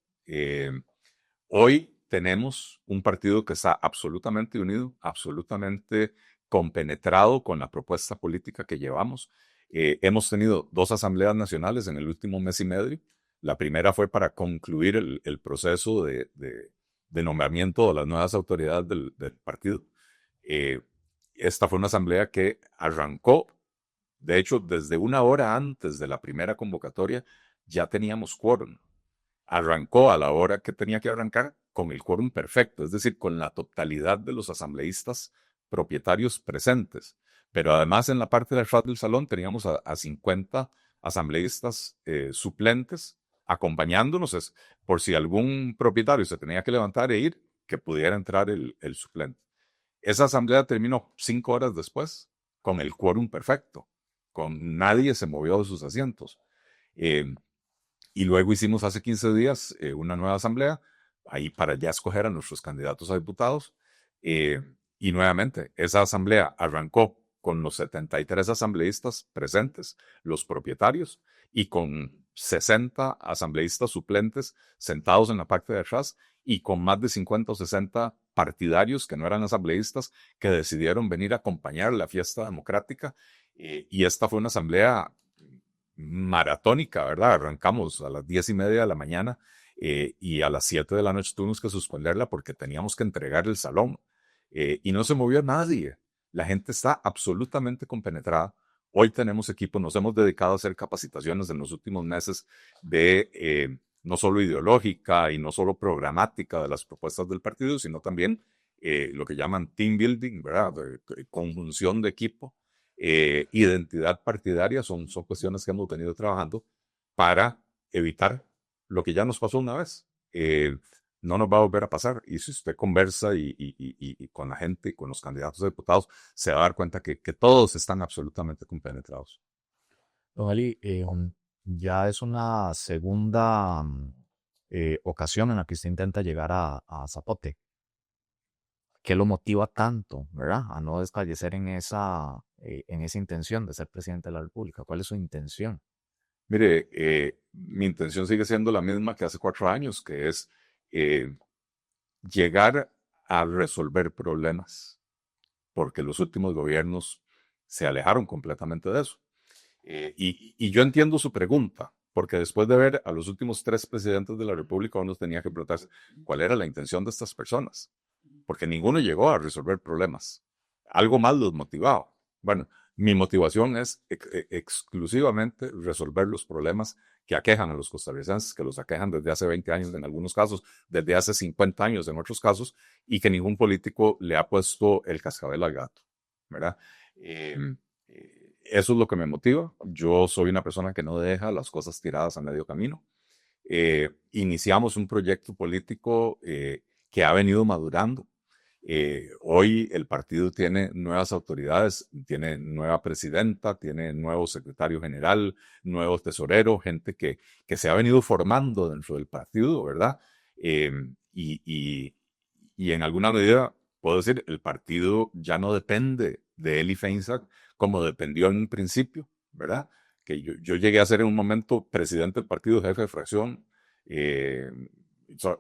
Hoy tenemos un partido que está absolutamente unido, absolutamente compenetrado con la propuesta política que llevamos. Hemos tenido 2 asambleas nacionales en el último mes y medio. La primera fue para concluir el proceso de nombramiento de las nuevas autoridades del partido. Esta fue una asamblea que arrancó, de hecho, desde 1 hora antes de la primera convocatoria, ya teníamos quórum. Arrancó a la hora que tenía que arrancar con el quórum perfecto, es decir, con la totalidad de los asambleístas propietarios presentes. Pero además en la parte del atrás del salón teníamos a 50 asambleístas suplentes acompañándonos, por si algún propietario se tenía que levantar e ir, que pudiera entrar el suplente. Esa asamblea terminó 5 horas después con el quórum perfecto, con nadie se movió de sus asientos. Y luego hicimos hace 15 días una nueva asamblea, ahí para ya escoger a nuestros candidatos a diputados. Y nuevamente, esa asamblea arrancó con los 73 asambleístas presentes, los propietarios, y con 60 asambleístas suplentes sentados en la parte de atrás, y con más de 50 o 60 partidarios que no eran asambleístas que decidieron venir a acompañar la fiesta democrática. Y esta fue una asamblea maratónica, ¿verdad? Arrancamos a las 10:30 de la mañana y a las 7 de la noche tuvimos que suspenderla porque teníamos que entregar el salón. y no se movió nadie. La gente está absolutamente compenetrada. Hoy tenemos equipos, nos hemos dedicado a hacer capacitaciones en los últimos meses de no solo ideológica y no solo programática de las propuestas del partido, sino también lo que llaman team building, ¿verdad? Conjunción de equipo, identidad partidaria, son cuestiones que hemos venido trabajando para evitar lo que ya nos pasó una vez. No nos va a volver a pasar. Y si usted conversa y con la gente y con los candidatos a diputados, se va a dar cuenta que todos están absolutamente compenetrados. Don Ali, ya es una segunda ocasión en la que usted intenta llegar a Zapote. ¿Qué lo motiva tanto, verdad? A no desfallecer en esa intención de ser presidente de la República. ¿Cuál es su intención? Mire, mi intención sigue siendo la misma que hace 4 años, que es eh, llegar a resolver problemas, porque los últimos gobiernos se alejaron completamente de eso. Y yo entiendo su pregunta, porque después de ver a los últimos 3 presidentes de la República, uno tenía que preguntarse cuál era la intención de estas personas, porque ninguno llegó a resolver problemas. Algo más los motivaba. Bueno, mi motivación es exclusivamente resolver los problemas que aquejan a los costarricenses, que los aquejan desde hace 20 años en algunos casos, desde hace 50 años en otros casos, y que ningún político le ha puesto el cascabel al gato, ¿verdad? Eso es lo que me motiva. Yo soy una persona que no deja las cosas tiradas a medio camino. Iniciamos un proyecto político que ha venido madurando. Hoy el partido tiene nuevas autoridades, tiene nueva presidenta, tiene nuevo secretario general, nuevo tesorero, gente que se ha venido formando dentro del partido, ¿verdad? Eh, y, y, y en alguna medida, puedo decir, el partido ya no depende de Eli Feinsack como dependió en un principio, ¿verdad? Que yo llegué a ser en un momento presidente del partido, jefe de fracción, eh,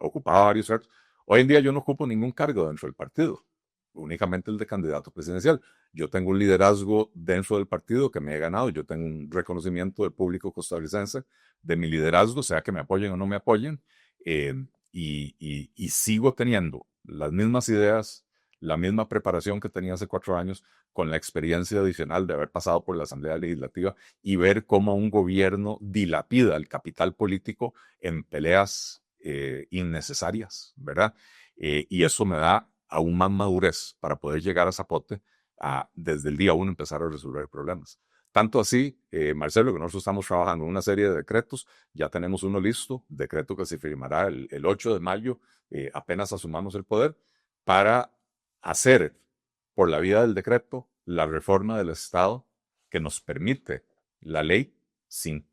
ocupaba varios cargos. Hoy en día yo no ocupo ningún cargo dentro del partido, únicamente el de candidato presidencial. Yo tengo un liderazgo dentro del partido que me he ganado, yo tengo un reconocimiento del público costarricense de mi liderazgo, sea que me apoyen o no me apoyen, eh, y sigo teniendo las mismas ideas, la misma preparación que tenía hace 4 años, con la experiencia adicional de haber pasado por la Asamblea Legislativa y ver cómo un gobierno dilapida el capital político en peleas innecesarias, ¿verdad? Y eso me da aún más madurez para poder llegar a Zapote a, desde el día 1, empezar a resolver problemas. Tanto así, Marcelo, que nosotros estamos trabajando en una serie de decretos, ya tenemos uno listo, decreto que se firmará el 8 de mayo, apenas asumamos el poder, para hacer por la vía del decreto la reforma del Estado que nos permite la ley sin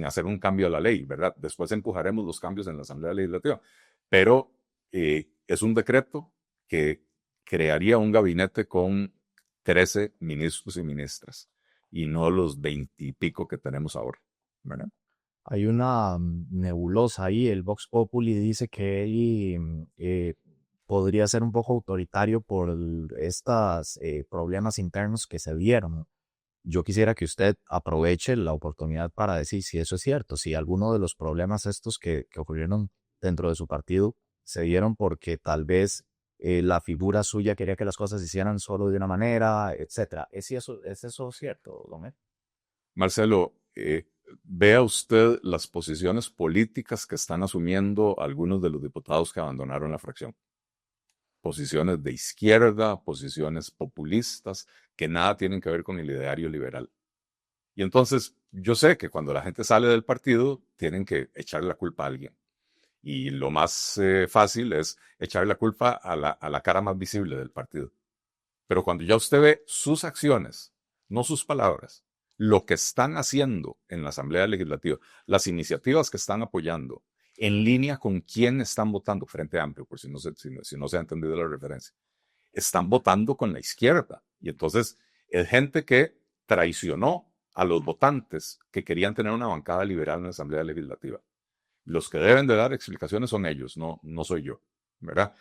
hacer un cambio a la ley, ¿verdad? Después empujaremos los cambios en la Asamblea Legislativa, pero es un decreto que crearía un gabinete con 13 ministros y ministras y no los 20 y pico que tenemos ahora, ¿verdad? Hay una nebulosa ahí. El Vox Populi dice que él podría ser un poco autoritario por estos problemas internos que se dieron. Yo quisiera que usted aproveche la oportunidad para decir si eso es cierto, si alguno de los problemas estos que ocurrieron dentro de su partido se dieron porque tal vez la figura suya quería que las cosas se hicieran solo de una manera, etcétera. ¿Es eso cierto, don Ed? Marcelo, vea usted las posiciones políticas que están asumiendo algunos de los diputados que abandonaron la fracción. Posiciones de izquierda, posiciones populistas, que nada tienen que ver con el ideario liberal. Y entonces, yo sé que cuando la gente sale del partido, tienen que echarle la culpa a alguien. Y lo más fácil es echarle la culpa a la cara más visible del partido. Pero cuando ya usted ve sus acciones, no sus palabras, lo que están haciendo en la Asamblea Legislativa, las iniciativas que están apoyando, en línea con quién están votando, Frente Amplio, por si no se ha entendido la referencia, están votando con la izquierda. Y entonces es gente que traicionó a los votantes que querían tener una bancada liberal en la Asamblea Legislativa. Los que deben de dar explicaciones son ellos, no soy yo, ¿verdad?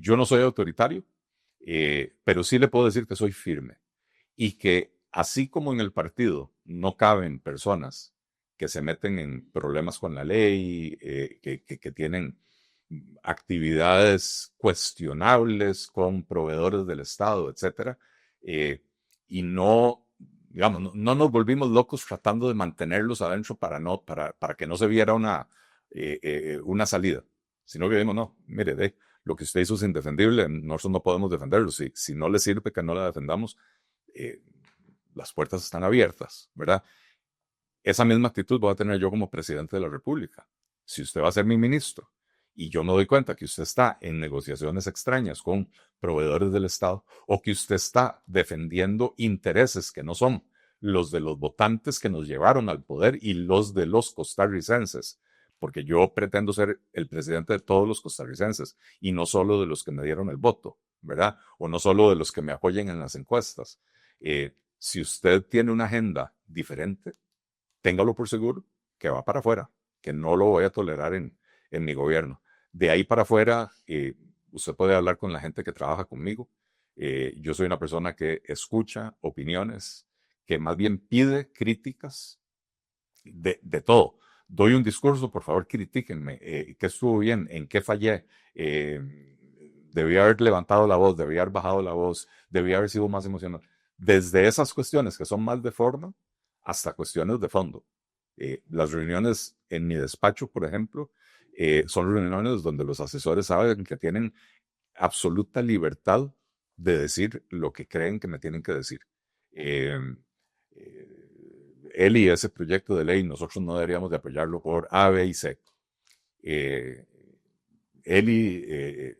Yo no soy autoritario, pero sí le puedo decir que soy firme y que así como en el partido no caben personas que se meten en problemas con la ley, que tienen actividades cuestionables con proveedores del Estado, etcétera, eh, y no, digamos, no nos volvimos locos tratando de mantenerlos adentro para que no se viera una salida, sino que dijimos, no, mire, lo que usted hizo es indefendible, nosotros no podemos defenderlo, si no le sirve que no la defendamos, eh, las puertas están abiertas, ¿verdad? Esa misma actitud voy a tener yo como presidente de la República. Si usted va a ser mi ministro y yo me doy cuenta que usted está en negociaciones extrañas con proveedores del Estado o que usted está defendiendo intereses que no son los de los votantes que nos llevaron al poder y los de los costarricenses, porque yo pretendo ser el presidente de todos los costarricenses y no solo de los que me dieron el voto, ¿verdad? O no solo de los que me apoyen en las encuestas. Si usted tiene una agenda diferente, téngalo por seguro que va para afuera, que no lo voy a tolerar en mi gobierno. De ahí para afuera, usted puede hablar con la gente que trabaja conmigo. Yo soy una persona que escucha opiniones, que más bien pide críticas de todo. Doy un discurso, por favor, critíquenme. ¿Qué estuvo bien? ¿En qué fallé? Debí haber levantado la voz, debí haber bajado la voz, debí haber sido más emocional. Desde esas cuestiones que son más de forma hasta cuestiones de fondo. Las reuniones en mi despacho, por ejemplo, son reuniones donde los asesores saben que tienen absoluta libertad de decir lo que creen que me tienen que decir. Eh, Él y ese proyecto de ley, nosotros no deberíamos de apoyarlo por A, B y C. Eh, él y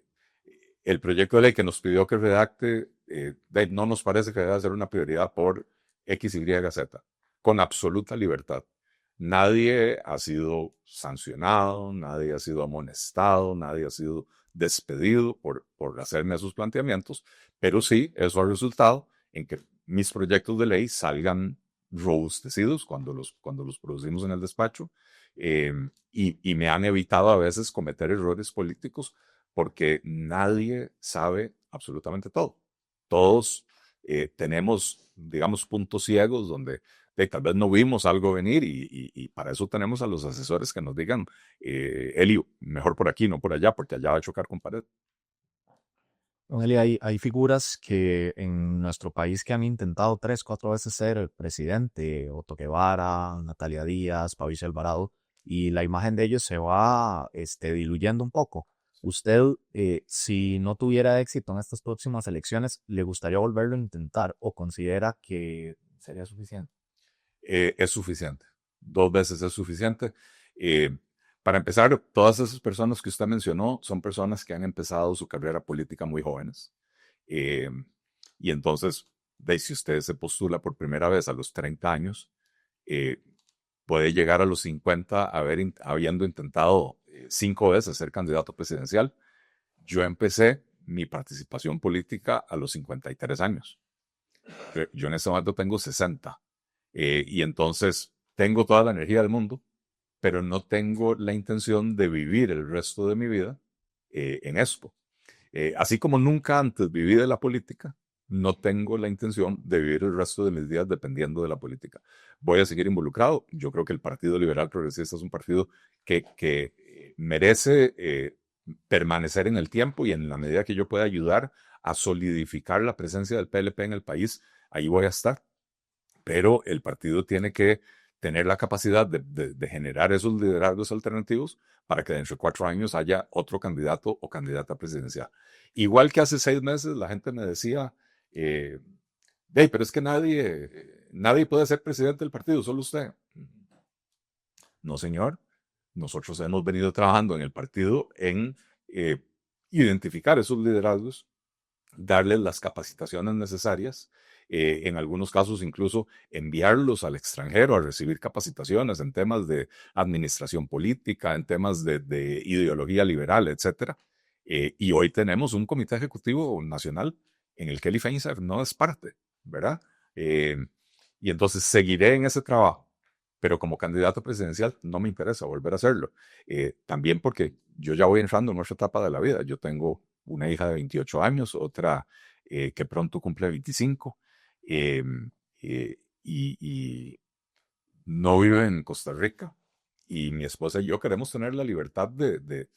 el proyecto de ley que nos pidió que redacte, no nos parece que deba ser una prioridad por X, Y, Z, con absoluta libertad. Nadie ha sido sancionado, nadie ha sido amonestado, nadie ha sido despedido por hacerme esos planteamientos, pero sí, eso ha resultado en que mis proyectos de ley salgan robustecidos cuando los producimos en el despacho, y me han evitado a veces cometer errores políticos porque nadie sabe absolutamente todo. Todos tenemos, digamos, puntos ciegos donde tal vez no vimos algo venir y para eso tenemos a los asesores que nos digan, Eli, mejor por aquí, no por allá, porque allá va a chocar con pared. Don Eli, hay figuras que en nuestro país que han intentado 3, 4 veces ser el presidente, Otto Guevara, Natalia Díaz, Patricia Alvarado, y la imagen de ellos se va diluyendo un poco. ¿Usted, si no tuviera éxito en estas próximas elecciones, le gustaría volverlo a intentar o considera que sería suficiente? Es suficiente. 2 veces es suficiente. Eh, para empezar, todas esas personas que usted mencionó son personas que han empezado su carrera política muy jóvenes. Eh, y entonces, si usted se postula por primera vez a los 30 años, eh, puede llegar a los 50 habiendo intentado 5 veces ser candidato presidencial. Yo empecé mi participación política a los 53 años. Yo en este momento tengo 60. Y entonces tengo toda la energía del mundo, pero no tengo la intención de vivir el resto de mi vida en esto. Así como nunca antes viví de la política, no tengo la intención de vivir el resto de mis días dependiendo de la política. Voy a seguir involucrado. Yo creo que el Partido Liberal Progresista es un partido que merece permanecer en el tiempo, y en la medida que yo pueda ayudar a solidificar la presencia del PLP en el país, ahí voy a estar. Pero el partido tiene que tener la capacidad de generar esos liderazgos alternativos para que dentro de 4 años haya otro candidato o candidata presidencial. Igual que hace 6 meses la gente me decía, pero es que nadie puede ser presidente del partido, solo usted. No, señor. Nosotros hemos venido trabajando en el partido en identificar esos liderazgos, darles las capacitaciones necesarias, en algunos casos incluso enviarlos al extranjero a recibir capacitaciones en temas de administración política, en temas de ideología liberal, etc. Y hoy tenemos un comité ejecutivo nacional en el que Eli Feinsack no es parte, ¿verdad? Eh, y entonces seguiré en ese trabajo, pero como candidato presidencial no me interesa volver a hacerlo. También porque yo ya voy entrando en otra etapa de la vida. Yo tengo una hija de 28 años, otra que pronto cumple 25, eh, y no vive en Costa Rica. Y mi esposa y yo queremos tener la libertad de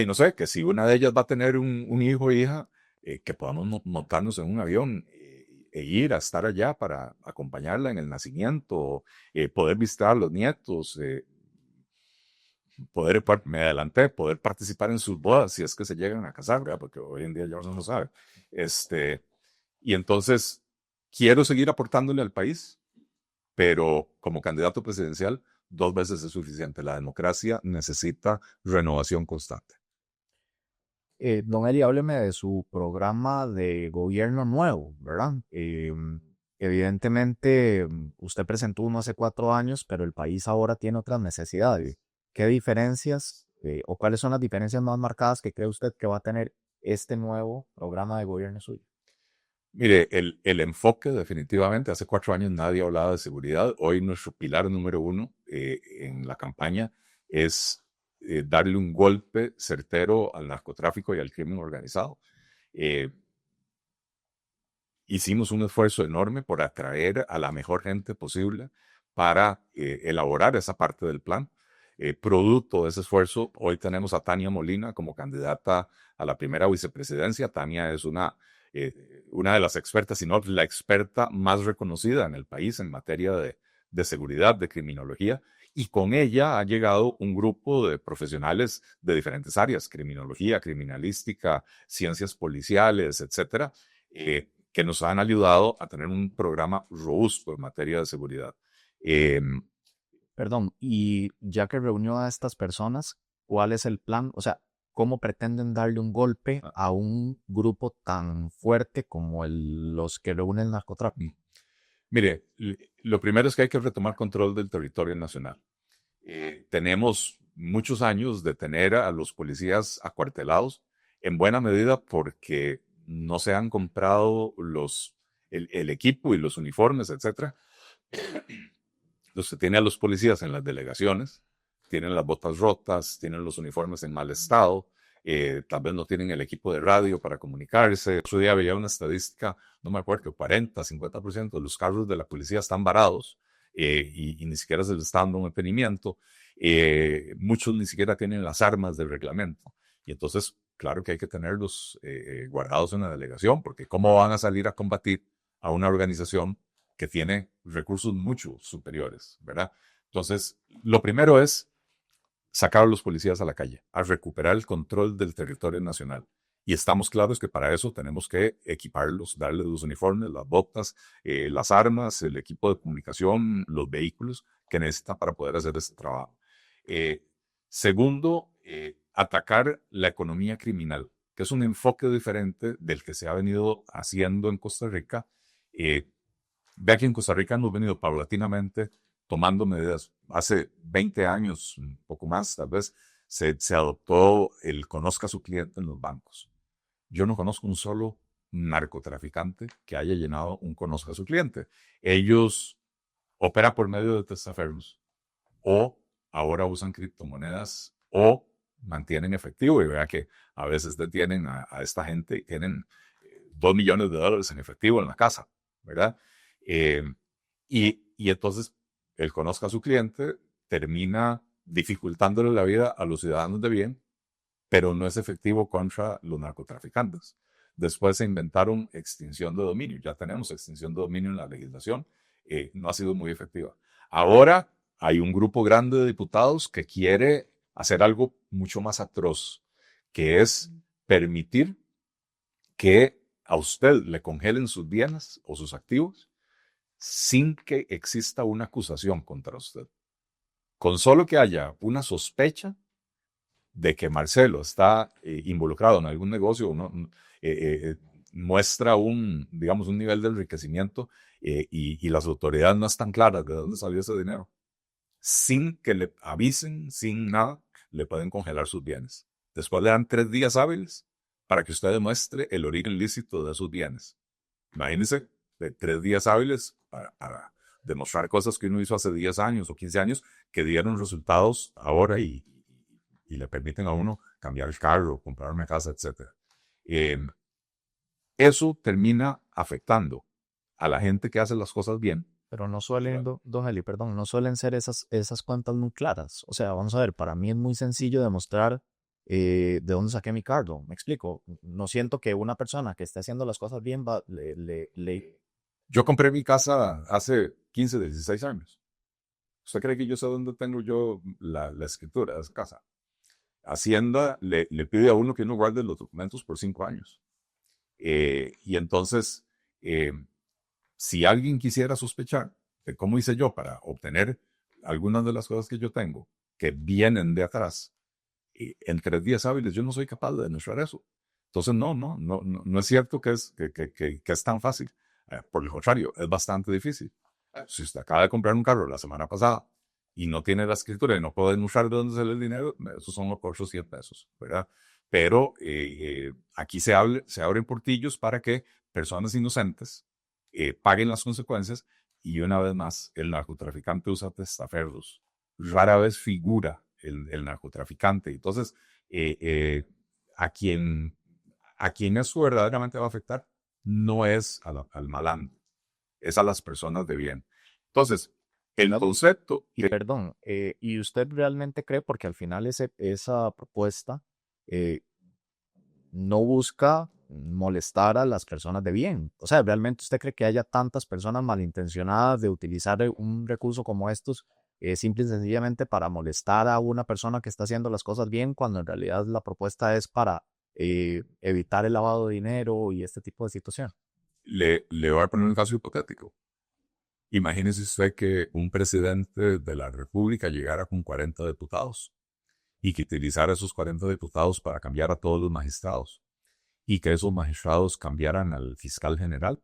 no sé, que si una de ellas va a tener un hijo o hija, que podamos montarnos en un avión e ir a estar allá para acompañarla en el nacimiento, poder visitar a los nietos, me adelanté, poder participar en sus bodas si es que se llegan a casar, ¿verdad? Porque hoy en día ya uno no sabe. Y entonces quiero seguir aportándole al país, pero como candidato presidencial, 2 veces es suficiente. La democracia necesita renovación constante. Don Eli, hábleme de su programa de gobierno nuevo, ¿verdad? Evidentemente, usted presentó uno hace 4 años, pero el país ahora tiene otras necesidades. ¿Qué diferencias o cuáles son las diferencias más marcadas que cree usted que va a tener este nuevo programa de gobierno suyo? Mire, el enfoque definitivamente, hace 4 años nadie hablaba de seguridad. Hoy nuestro pilar número uno en la campaña es darle un golpe certero al narcotráfico y al crimen organizado. Eh, Hicimos un esfuerzo enorme por atraer a la mejor gente posible para elaborar esa parte del plan. Producto de ese esfuerzo, hoy tenemos a Tania Molina como candidata a la primera vicepresidencia. Tania es una de las expertas, si no la experta más reconocida en el país en materia de seguridad, de criminología. Y con ella ha llegado un grupo de profesionales de diferentes áreas, criminología, criminalística, ciencias policiales, etcétera, que nos han ayudado a tener un programa robusto en materia de seguridad. Eh, Perdón, y ya que reunió a estas personas, ¿cuál es el plan? O sea, ¿cómo pretenden darle un golpe a un grupo tan fuerte como los que reúnen el narcotráfico? Mire, lo primero es que hay que retomar control del territorio nacional. Tenemos muchos años de tener a los policías acuartelados, en buena medida porque no se han comprado el equipo y los uniformes, etcétera. Los que tiene a los policías en las delegaciones, tienen las botas rotas, tienen los uniformes en mal estado, tal vez no tienen el equipo de radio para comunicarse. Otro día veía una estadística, no me acuerdo, 40, 50% de los carros de la policía están varados y ni siquiera se les está dando un mantenimiento. Muchos ni siquiera tienen las armas del reglamento. Y entonces, claro que hay que tenerlos guardados en la delegación, porque ¿cómo van a salir a combatir a una organización que tiene recursos mucho superiores, ¿verdad? Entonces, lo primero es sacar a los policías a la calle, a recuperar el control del territorio nacional. Y estamos claros que para eso tenemos que equiparlos, darles los uniformes, las botas, las armas, el equipo de comunicación, los vehículos que necesitan para poder hacer este trabajo. Segundo, atacar la economía criminal, que es un enfoque diferente del que se ha venido haciendo en Costa Rica. Vea que en Costa Rica hemos venido paulatinamente tomando medidas. Hace 20 años, un poco más tal vez, se adoptó el conozca a su cliente en los bancos. Yo no conozco un solo narcotraficante que haya llenado un conozca a su cliente. Ellos operan por medio de testaferros o ahora usan criptomonedas o mantienen efectivo. Y vea que a veces detienen a esta gente y tienen $2 millones en efectivo en la casa, ¿verdad? Eh, y entonces él conozca a su cliente, termina dificultándole la vida a los ciudadanos de bien, pero no es efectivo contra los narcotraficantes. Después se inventaron extinción de dominio. Ya tenemos extinción de dominio en la legislación. No ha sido muy efectiva. Ahora hay un grupo grande de diputados que quiere hacer algo mucho más atroz, que es permitir que a usted le congelen sus bienes o sus activos sin que exista una acusación contra usted. Con solo que haya una sospecha de que Marcelo está involucrado en algún negocio, muestra digamos, un nivel de enriquecimiento y las autoridades no están claras de dónde salió ese dinero. Sin que le avisen, sin nada, le pueden congelar sus bienes. Después le dan 3 días hábiles para que usted demuestre el origen ilícito de sus bienes. Imagínense, de 3 días hábiles para demostrar cosas que uno hizo hace 10 años o 15 años que dieron resultados ahora y le permiten a uno cambiar el carro, comprar una casa, etc. Eso termina afectando a la gente que hace las cosas bien. Pero no suelen, don Eli, perdón, no suelen ser esas cuentas muy claras. O sea, vamos a ver, para mí es muy sencillo demostrar ¿de dónde saqué mi carro? Me explico. No siento que una persona que esté haciendo las cosas bien Yo compré mi casa hace 15, 16 años. ¿Usted cree que yo sé dónde tengo yo la escritura de esa casa? Hacienda le pide a uno que uno guarde los documentos por 5 años. Y entonces, eh, si alguien quisiera sospechar de cómo hice yo para obtener algunas de las cosas que yo tengo, que vienen de atrás, en 3 días hábiles yo no soy capaz de demostrar eso. Entonces, no es cierto que es tan fácil. Por el contrario, es bastante difícil. Si usted acaba de comprar un carro la semana pasada y no tiene la escritura y no puede demostrar de dónde sale el dinero, esos son los 100 pesos, ¿verdad? Pero aquí se abren portillos para que personas inocentes paguen las consecuencias, y una vez más, el narcotraficante usa testaferros. Rara vez figura el narcotraficante. Entonces, eh, eh, a quien, a quien eso verdaderamente va a afectar no es al malandro, es a las personas de bien. Entonces, el concepto... Y perdón, ¿y usted realmente cree, porque al final esa propuesta eh, no busca molestar a las personas de bien? O sea, ¿realmente usted cree que haya tantas personas malintencionadas de utilizar un recurso como estos simple y sencillamente para molestar a una persona que está haciendo las cosas bien, cuando en realidad la propuesta es para evitar el lavado de dinero y este tipo de situación? Le voy a poner un caso hipotético. Imagínese usted que un presidente de la República llegara con 40 diputados y que utilizara esos 40 diputados para cambiar a todos los magistrados, y que esos magistrados cambiaran al fiscal general,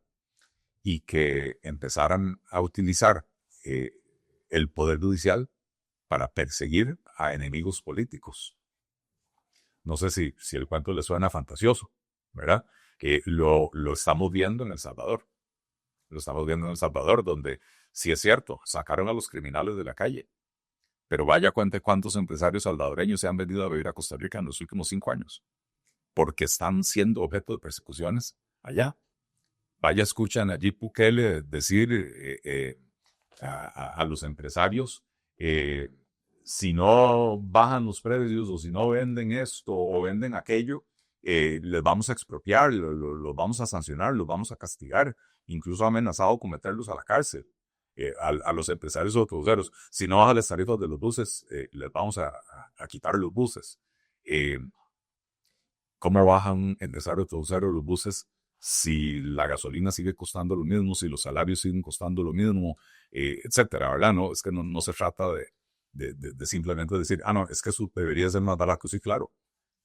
y que empezaran a utilizar eh, el poder judicial para perseguir a enemigos políticos. No sé si el cuento le suena fantasioso, ¿verdad? Lo estamos viendo en El Salvador. Lo estamos viendo en El Salvador, donde sí es cierto, sacaron a los criminales de la calle, pero vaya cuente cuántos empresarios salvadoreños se han venido a vivir a Costa Rica en los últimos 5 años, porque están siendo objeto de persecuciones allá. Vaya, escuchan a Nayib Bukele decir a los empresarios, eh, si no bajan los precios, o si no venden esto o venden aquello, les vamos a expropiar, los vamos a sancionar, los vamos a castigar, incluso ha amenazado con meterlos a la cárcel. A los empresarios autobuseros, si no bajan las tarifas de los buses, les vamos a quitar los buses. Eh, ¿Cómo bajan un empresario autobusero los buses si la gasolina sigue costando lo mismo, si los salarios siguen costando lo mismo, etcétera, ¿verdad? No, es que no se trata de simplemente decir, no, es que eso debería ser más barato. Sí, claro,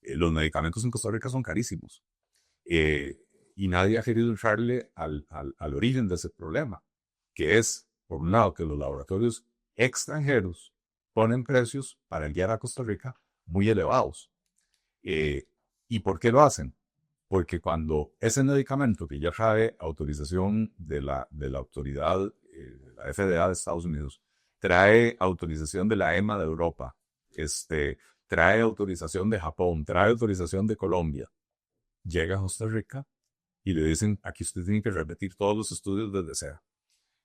los medicamentos en Costa Rica son carísimos, eh, y nadie ha querido entrarle al origen de ese problema, que es, por un lado, que los laboratorios extranjeros ponen precios para enviar a Costa Rica muy elevados. ¿Y por qué lo hacen? Porque cuando ese medicamento que ya trae autorización de la autoridad, la FDA de Estados Unidos, trae autorización de la EMA de Europa, trae autorización de Japón, trae autorización de Colombia, llega a Costa Rica y le dicen, aquí usted tiene que repetir todos los estudios desde cero.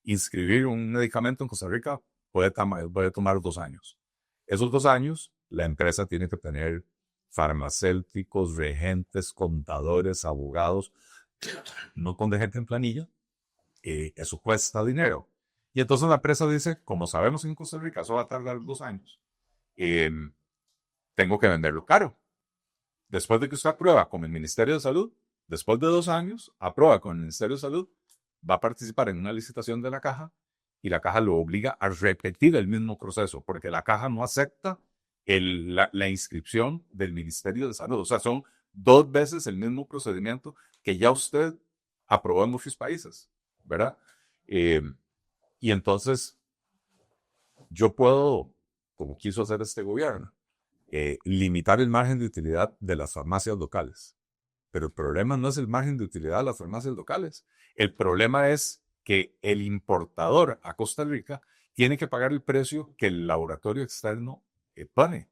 Inscribir un medicamento en Costa Rica puede tomar 2 años. Esos 2 años, la empresa tiene que tener farmacéuticos, regentes, contadores, abogados, un montón de gente en planilla. Eso cuesta dinero. Y entonces la empresa dice, como sabemos en Costa Rica eso va a tardar 2 años, eh, tengo que venderlo caro. Después de que usted aprueba con el Ministerio de Salud, después de 2 años, aprueba con el Ministerio de Salud, va a participar en una licitación de la caja, y la caja lo obliga a repetir el mismo proceso, porque la caja no acepta la inscripción del Ministerio de Salud. O sea, son 2 veces el mismo procedimiento que ya usted aprobó en muchos países, ¿verdad? Eh, y entonces yo puedo, como quiso hacer este gobierno, limitar el margen de utilidad de las farmacias locales. Pero el problema no es el margen de utilidad de las farmacias locales. El problema es que el importador a Costa Rica tiene que pagar el precio que el laboratorio externo pone.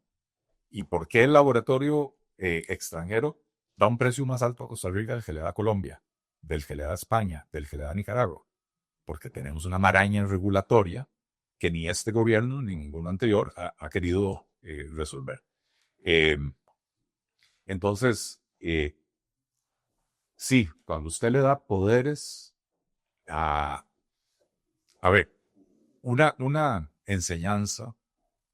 ¿Y por qué el laboratorio extranjero da un precio más alto a Costa Rica del que le da a Colombia, del que le da a España, del que le da a Nicaragua? Porque tenemos una maraña regulatoria que ni este gobierno ni ninguno anterior ha querido resolver. Eh, Entonces, sí, cuando usted le da poderes a ver, una enseñanza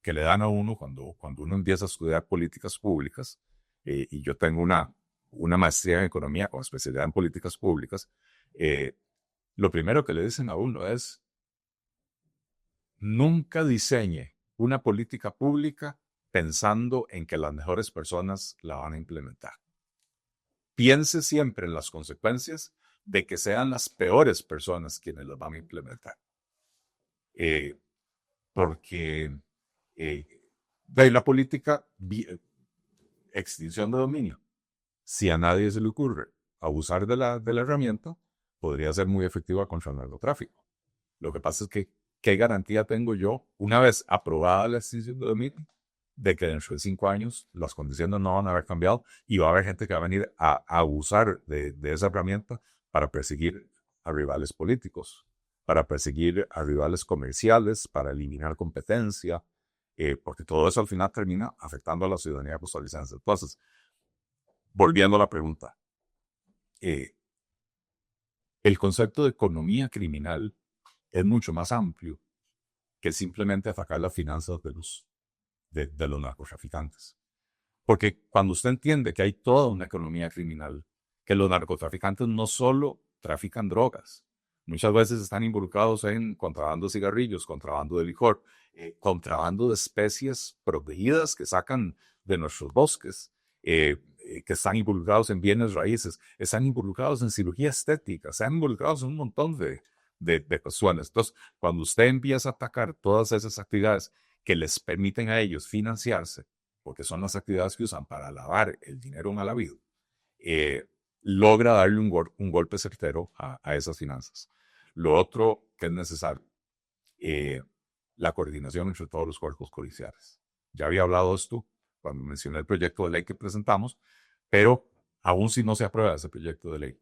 que le dan a uno cuando uno empieza a estudiar políticas públicas, y yo tengo una maestría en economía con especialidad en políticas públicas, lo primero que le dicen a uno es, nunca diseñe una política pública pensando en que las mejores personas la van a implementar. Piense siempre en las consecuencias de que sean las peores personas quienes las van a implementar. Porque de la política, extinción de dominio, si a nadie se le ocurre abusar de la herramienta, podría ser muy efectiva contra el narcotráfico. Lo que pasa es que, ¿qué garantía tengo yo, una vez aprobada la extinción de dominio, de que dentro de 5 años las condiciones no van a haber cambiado y va a haber gente que va a venir a abusar de esa herramienta para perseguir a rivales políticos, para perseguir a rivales comerciales, para eliminar competencia, porque todo eso al final termina afectando a la ciudadanía costarricense? Entonces, volviendo a la pregunta, el concepto de economía criminal es mucho más amplio que simplemente atacar las finanzas de los narcotraficantes. Porque cuando usted entiende que hay toda una economía criminal, que los narcotraficantes no solo trafican drogas, muchas veces están involucrados en contrabando de cigarrillos, contrabando de licor, contrabando de especies protegidas que sacan de nuestros bosques, que están involucrados en bienes raíces, están involucrados en cirugía estética, están involucrados en un montón de cuestiones. Entonces, cuando usted empieza a atacar todas esas actividades que les permiten a ellos financiarse, porque son las actividades que usan para lavar el dinero mal habido, logra darle un golpe certero a esas finanzas. Lo otro que es necesario, la coordinación entre todos los cuerpos policiales. Ya había hablado de esto cuando mencioné el proyecto de ley que presentamos, pero aún si no se aprueba ese proyecto de ley,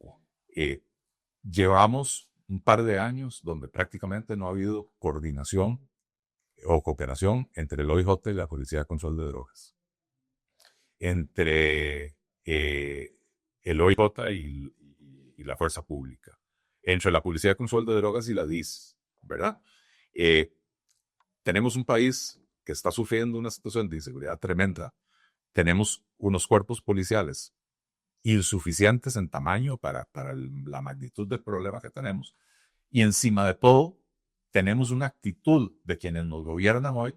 llevamos un par de años donde prácticamente no ha habido coordinación o cooperación entre el OIJ y la Policía de Control de Drogas, entre el OIJ y la Fuerza Pública, entre la Policía de Control de Drogas y la DIS, ¿verdad? Tenemos un país que está sufriendo una situación de inseguridad tremenda. Tenemos unos cuerpos policiales insuficientes en tamaño para la magnitud del problema que tenemos. Y encima de todo, tenemos una actitud de quienes nos gobiernan hoy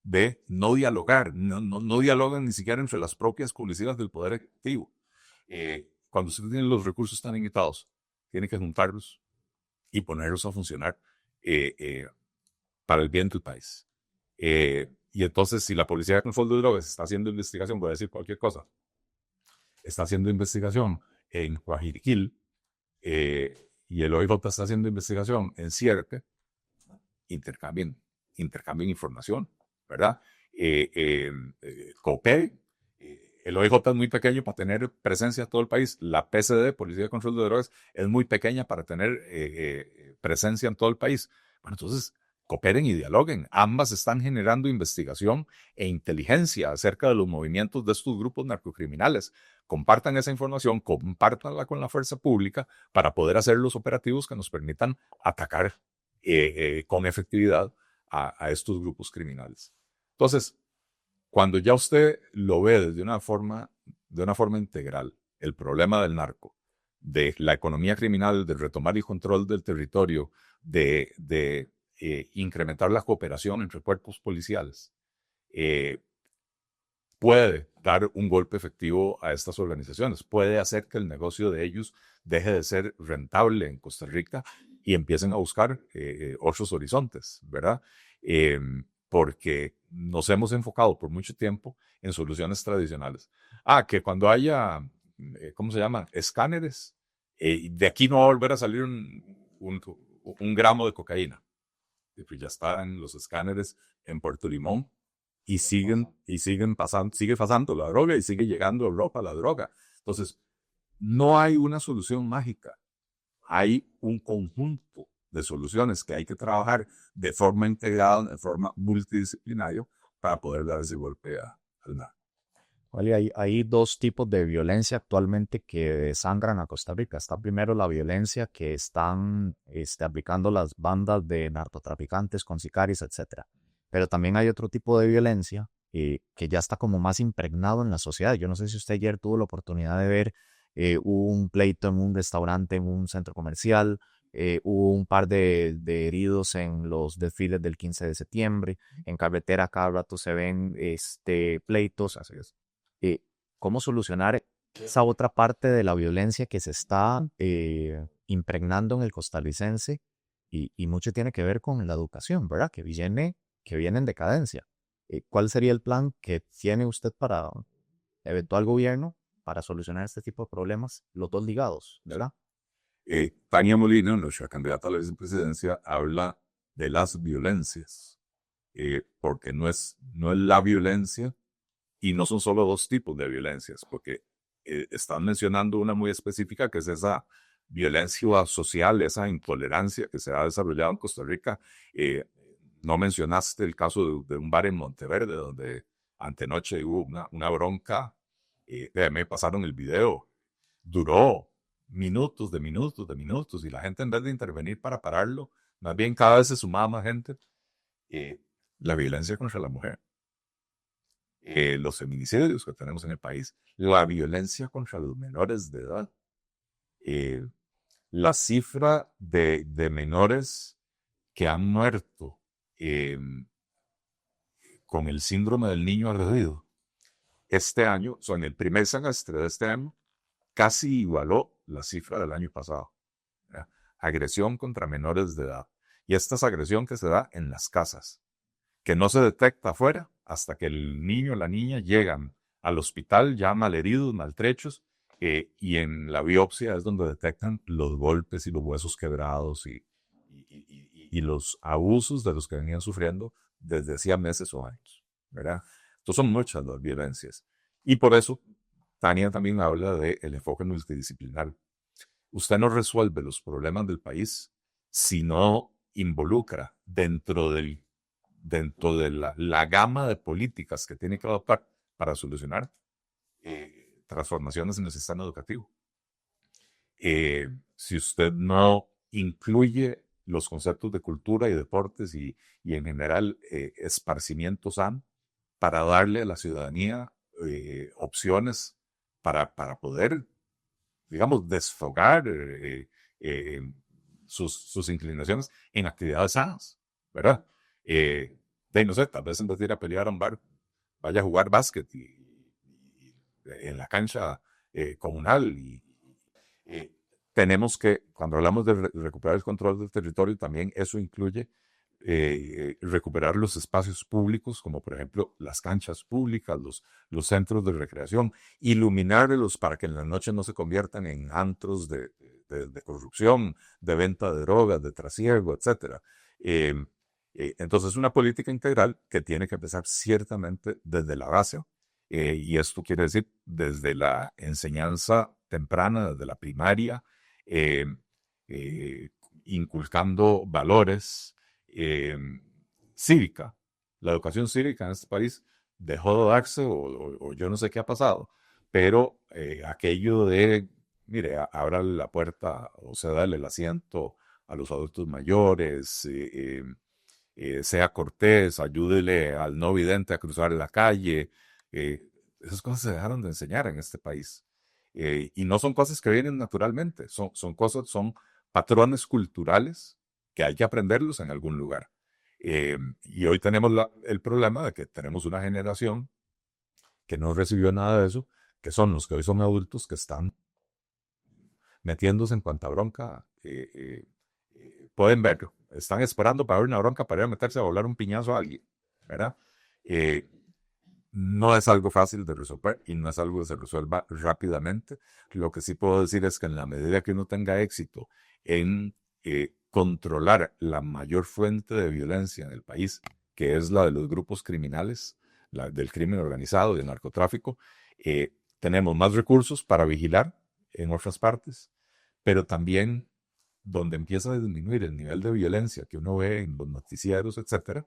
de no dialogar, no dialogan ni siquiera entre las propias policías del Poder Ejecutivo. Cuando usted tiene los recursos tan limitados, tiene que juntarlos y ponerlos a funcionar para el bien del país. Y entonces, si la Policía de Control de Drogas está haciendo investigación, voy a decir cualquier cosa, está haciendo investigación en Guajiriquil, y el OIJ está haciendo investigación en Sierpe, intercambien información, ¿verdad? Cooperen. El OIJ es muy pequeño para tener presencia en todo el país. La PCD, Policía de Control de Drogas, es muy pequeña para tener presencia en todo el país. Bueno, entonces, cooperen y dialoguen. Ambas están generando investigación e inteligencia acerca de los movimientos de estos grupos narcocriminales. Compartan esa información, compártanla con la fuerza pública para poder hacer los operativos que nos permitan atacar con efectividad a estos grupos criminales. Entonces, cuando ya usted lo ve desde de una forma integral, el problema del narco, de la economía criminal, de retomar el control del territorio, de incrementar la cooperación entre cuerpos policiales, puede dar un golpe efectivo a estas organizaciones, puede hacer que el negocio de ellos deje de ser rentable en Costa Rica y empiecen a buscar otros horizontes, ¿verdad? Porque nos hemos enfocado por mucho tiempo en soluciones tradicionales. Que cuando haya, ¿cómo se llama? Escáneres, de aquí no va a volver a salir un gramo de cocaína. Y pues ya están los escáneres en Puerto Limón y sigue pasando la droga y sigue llegando a Europa la droga. Entonces, no hay una solución mágica. Hay un conjunto de soluciones que hay que trabajar de forma integrada, de forma multidisciplinaria, para poder dar ese golpe al narco. Wally, hay dos tipos de violencia actualmente que desangran a Costa Rica. Está primero la violencia que están aplicando las bandas de narcotraficantes con sicarios, etcétera. Pero también hay otro tipo de violencia que ya está como más impregnado en la sociedad. Yo no sé si usted ayer tuvo la oportunidad de ver un pleito en un restaurante, en un centro comercial, hubo un par de heridos en los desfiles del 15 de septiembre, en carretera cada rato se ven pleitos. Así es. eh, ¿Cómo solucionar esa otra parte de la violencia que se está impregnando en el costarricense? Y mucho tiene que ver con la educación, ¿verdad? Que viene en decadencia. ¿Cuál sería el plan que tiene usted para eventual gobierno para solucionar este tipo de problemas? Los dos ligados, ¿verdad? Tania Molina, nuestra candidata a la vicepresidencia, habla de las violencias, porque no es la violencia y no son solo dos tipos de violencias, porque están mencionando una muy específica que es esa violencia social, esa intolerancia que se ha desarrollado en Costa Rica. No mencionaste el caso de un bar en Monteverde donde antenoche hubo una bronca. Me pasaron el video. Duró minutos de minutos de minutos y la gente en vez de intervenir para pararlo, más bien cada vez se sumaba más gente. La violencia contra la mujer, los feminicidios que tenemos en el país, la violencia contra los menores de edad, eh, la cifra de menores que han muerto con el síndrome del niño agredido. Este año, en el primer semestre de este año, casi igualó la cifra del año pasado. ¿Verdad? Agresión contra menores de edad. Y esta es agresión que se da en las casas, que no se detecta afuera hasta que el niño o la niña llegan al hospital ya malheridos, maltrechos, y en la biopsia es donde detectan los golpes y los huesos quebrados y los abusos de los que venían sufriendo desde hacía meses o años, ¿verdad? Entonces son muchas las violencias. Y por eso Tania también habla del enfoque multidisciplinar. Usted no resuelve los problemas del país si no involucra dentro de la gama de políticas que tiene que adoptar para solucionar transformaciones en el sistema educativo. Si usted no incluye los conceptos de cultura y deportes y en general esparcimiento sano para darle a la ciudadanía opciones para poder, digamos, desfogar sus inclinaciones en actividades sanas, ¿verdad? No sé, tal vez en vez de ir a pelear a un bar, vaya a jugar básquet en la cancha comunal. Tenemos que, cuando hablamos de recuperar el control del territorio, también eso incluye recuperar los espacios públicos, como por ejemplo las canchas públicas, los centros de recreación, iluminarlos para que en la noche no se conviertan en antros de corrupción, de venta de drogas, de trasiego, etc. Entonces es una política integral que tiene que empezar ciertamente desde la base, y esto quiere decir desde la enseñanza temprana, desde la primaria, eh, inculcando valores, cívica. La educación cívica en este país dejó de darse o yo no sé qué ha pasado, pero aquello de, mire, abra la puerta o sea, dale el asiento a los adultos mayores, sea cortés, ayúdele al no vidente a cruzar la calle. Esas cosas se dejaron de enseñar en este país. Y no son cosas que vienen naturalmente, son patrones culturales que hay que aprenderlos en algún lugar. Y hoy tenemos el problema de que tenemos una generación que no recibió nada de eso, que son los que hoy son adultos que están metiéndose en cuanta bronca pueden verlo. Están esperando para ver una bronca para ir a meterse a volar un piñazo a alguien, ¿verdad? No es algo fácil de resolver y no es algo que se resuelva rápidamente. Lo que sí puedo decir es que en la medida que uno tenga éxito en controlar la mayor fuente de violencia en el país, que es la de los grupos criminales, la del crimen organizado y el narcotráfico, tenemos más recursos para vigilar en otras partes, pero también donde empieza a disminuir el nivel de violencia que uno ve en los noticieros, etcétera,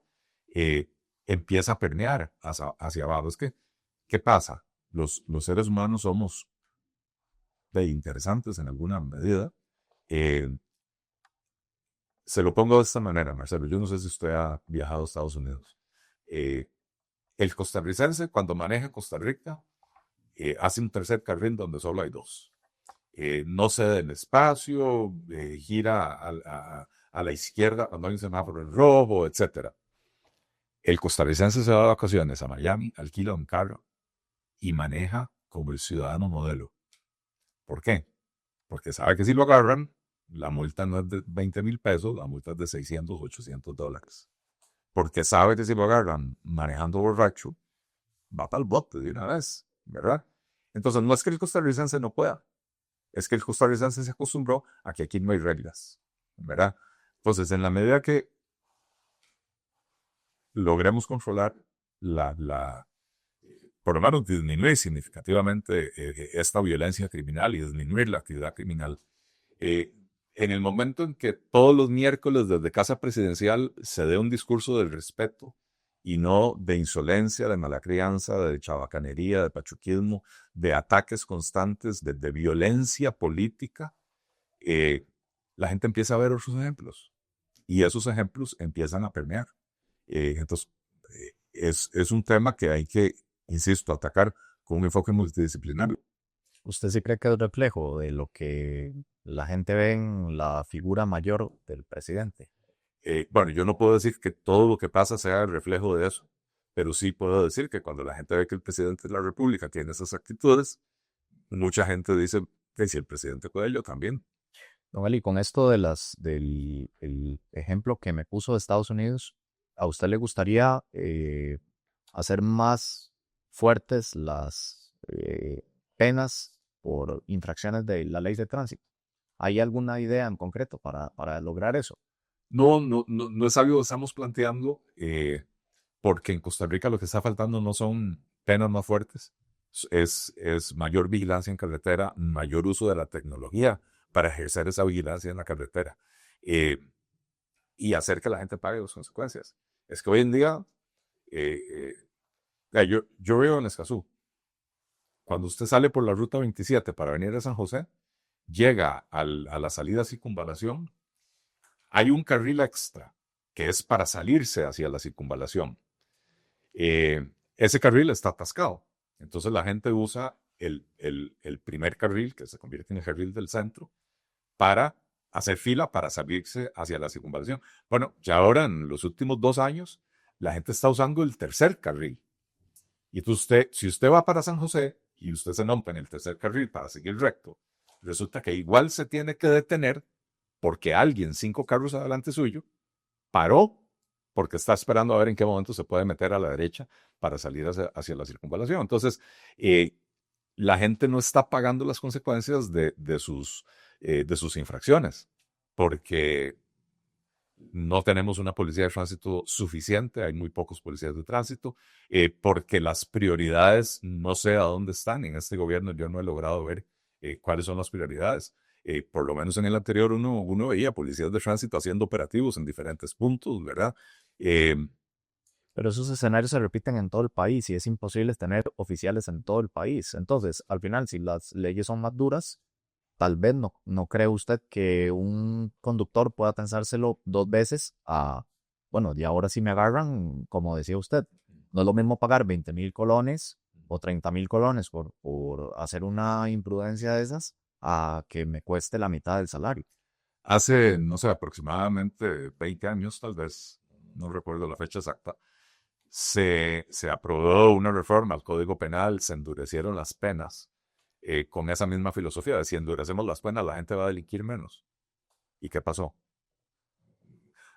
empieza a permear hacia abajo. Es que, ¿qué pasa? los seres humanos somos interesantes en alguna medida. Se lo pongo de esta manera, Marcelo. Yo no sé si usted ha viajado a Estados Unidos. El costarricense, cuando maneja Costa Rica, hace un tercer carril donde solo hay dos. No cede el espacio, gira a la izquierda cuando hay un semáforo en rojo, etc. El costarricense se va de vacaciones a Miami, alquila un carro y maneja como el ciudadano modelo. ¿Por qué? Porque sabe que si lo agarran, la multa no es de 20,000 pesos, la multa es de 600, $800. Porque sabe que si lo agarran manejando borracho, va para el bote de una vez, ¿verdad? Entonces, no es que el costarricense no pueda, es que el costarricense se acostumbró a que aquí no hay reglas, ¿verdad? Entonces, en la medida que logremos controlar por lo menos disminuir significativamente esta violencia criminal y disminuir la actividad criminal, en el momento en que todos los miércoles desde Casa Presidencial se dé un discurso de respeto y no de insolencia, de mala crianza, de chabacanería, de pachuquismo, de ataques constantes, de violencia política, la gente empieza a ver otros ejemplos y esos ejemplos empiezan a permear. Entonces, es un tema que hay que, insisto, atacar con un enfoque multidisciplinario. ¿Usted sí cree que es reflejo de lo que la gente ve en la figura mayor del presidente? Bueno, yo no puedo decir que todo lo que pasa sea el reflejo de eso, pero sí puedo decir que cuando la gente ve que el presidente de la República tiene esas actitudes, mucha gente dice que si el presidente Coelho también. Don Eli, con esto del el ejemplo que me puso de Estados Unidos, ¿a usted le gustaría hacer más fuertes las penas por infracciones de la ley de tránsito? ¿Hay alguna idea en concreto para lograr eso? No es algo que estamos planteando, porque en Costa Rica lo que está faltando no son penas más fuertes, es mayor vigilancia en carretera, mayor uso de la tecnología para ejercer esa vigilancia en la carretera y hacer que la gente pague las consecuencias. Es que hoy en día, yo vivo en Escazú. Cuando usted sale por la ruta 27 para venir a San José, llega a la salida circunvalación, hay un carril extra que es para salirse hacia la circunvalación. Ese carril está atascado. Entonces la gente usa el primer carril, que se convierte en el carril del centro, para hacer fila para salirse hacia la circunvalación. Bueno, ya ahora en los últimos 2 años, la gente está usando el tercer carril. Y entonces si usted va para San José y usted se monta en el tercer carril para seguir recto, resulta que igual se tiene que detener porque alguien 5 carros adelante suyo paró porque está esperando a ver en qué momento se puede meter a la derecha para salir hacia la circunvalación. Entonces, la gente no está pagando las consecuencias de sus infracciones, porque no tenemos una policía de tránsito suficiente, hay muy pocos policías de tránsito, porque las prioridades no sé a dónde están. En este gobierno yo no he logrado ver cuáles son las prioridades. Por lo menos en el anterior uno veía policías de tránsito haciendo operativos en diferentes puntos, ¿verdad? Pero esos escenarios se repiten en todo el país y es imposible tener oficiales en todo el país. Entonces, al final, si las leyes son más duras, tal vez no cree usted que un conductor pueda pensárselo 2 veces a, bueno, y ahora sí me agarran, como decía usted, no es lo mismo pagar 20,000 colones o 30,000 colones por hacer una imprudencia de esas a que me cueste la mitad del salario. Hace, no sé, aproximadamente 20 años, tal vez, no recuerdo la fecha exacta, se aprobó una reforma al Código Penal, se endurecieron las penas con esa misma filosofía de si endurecemos las penas, la gente va a delinquir menos. ¿Y qué pasó?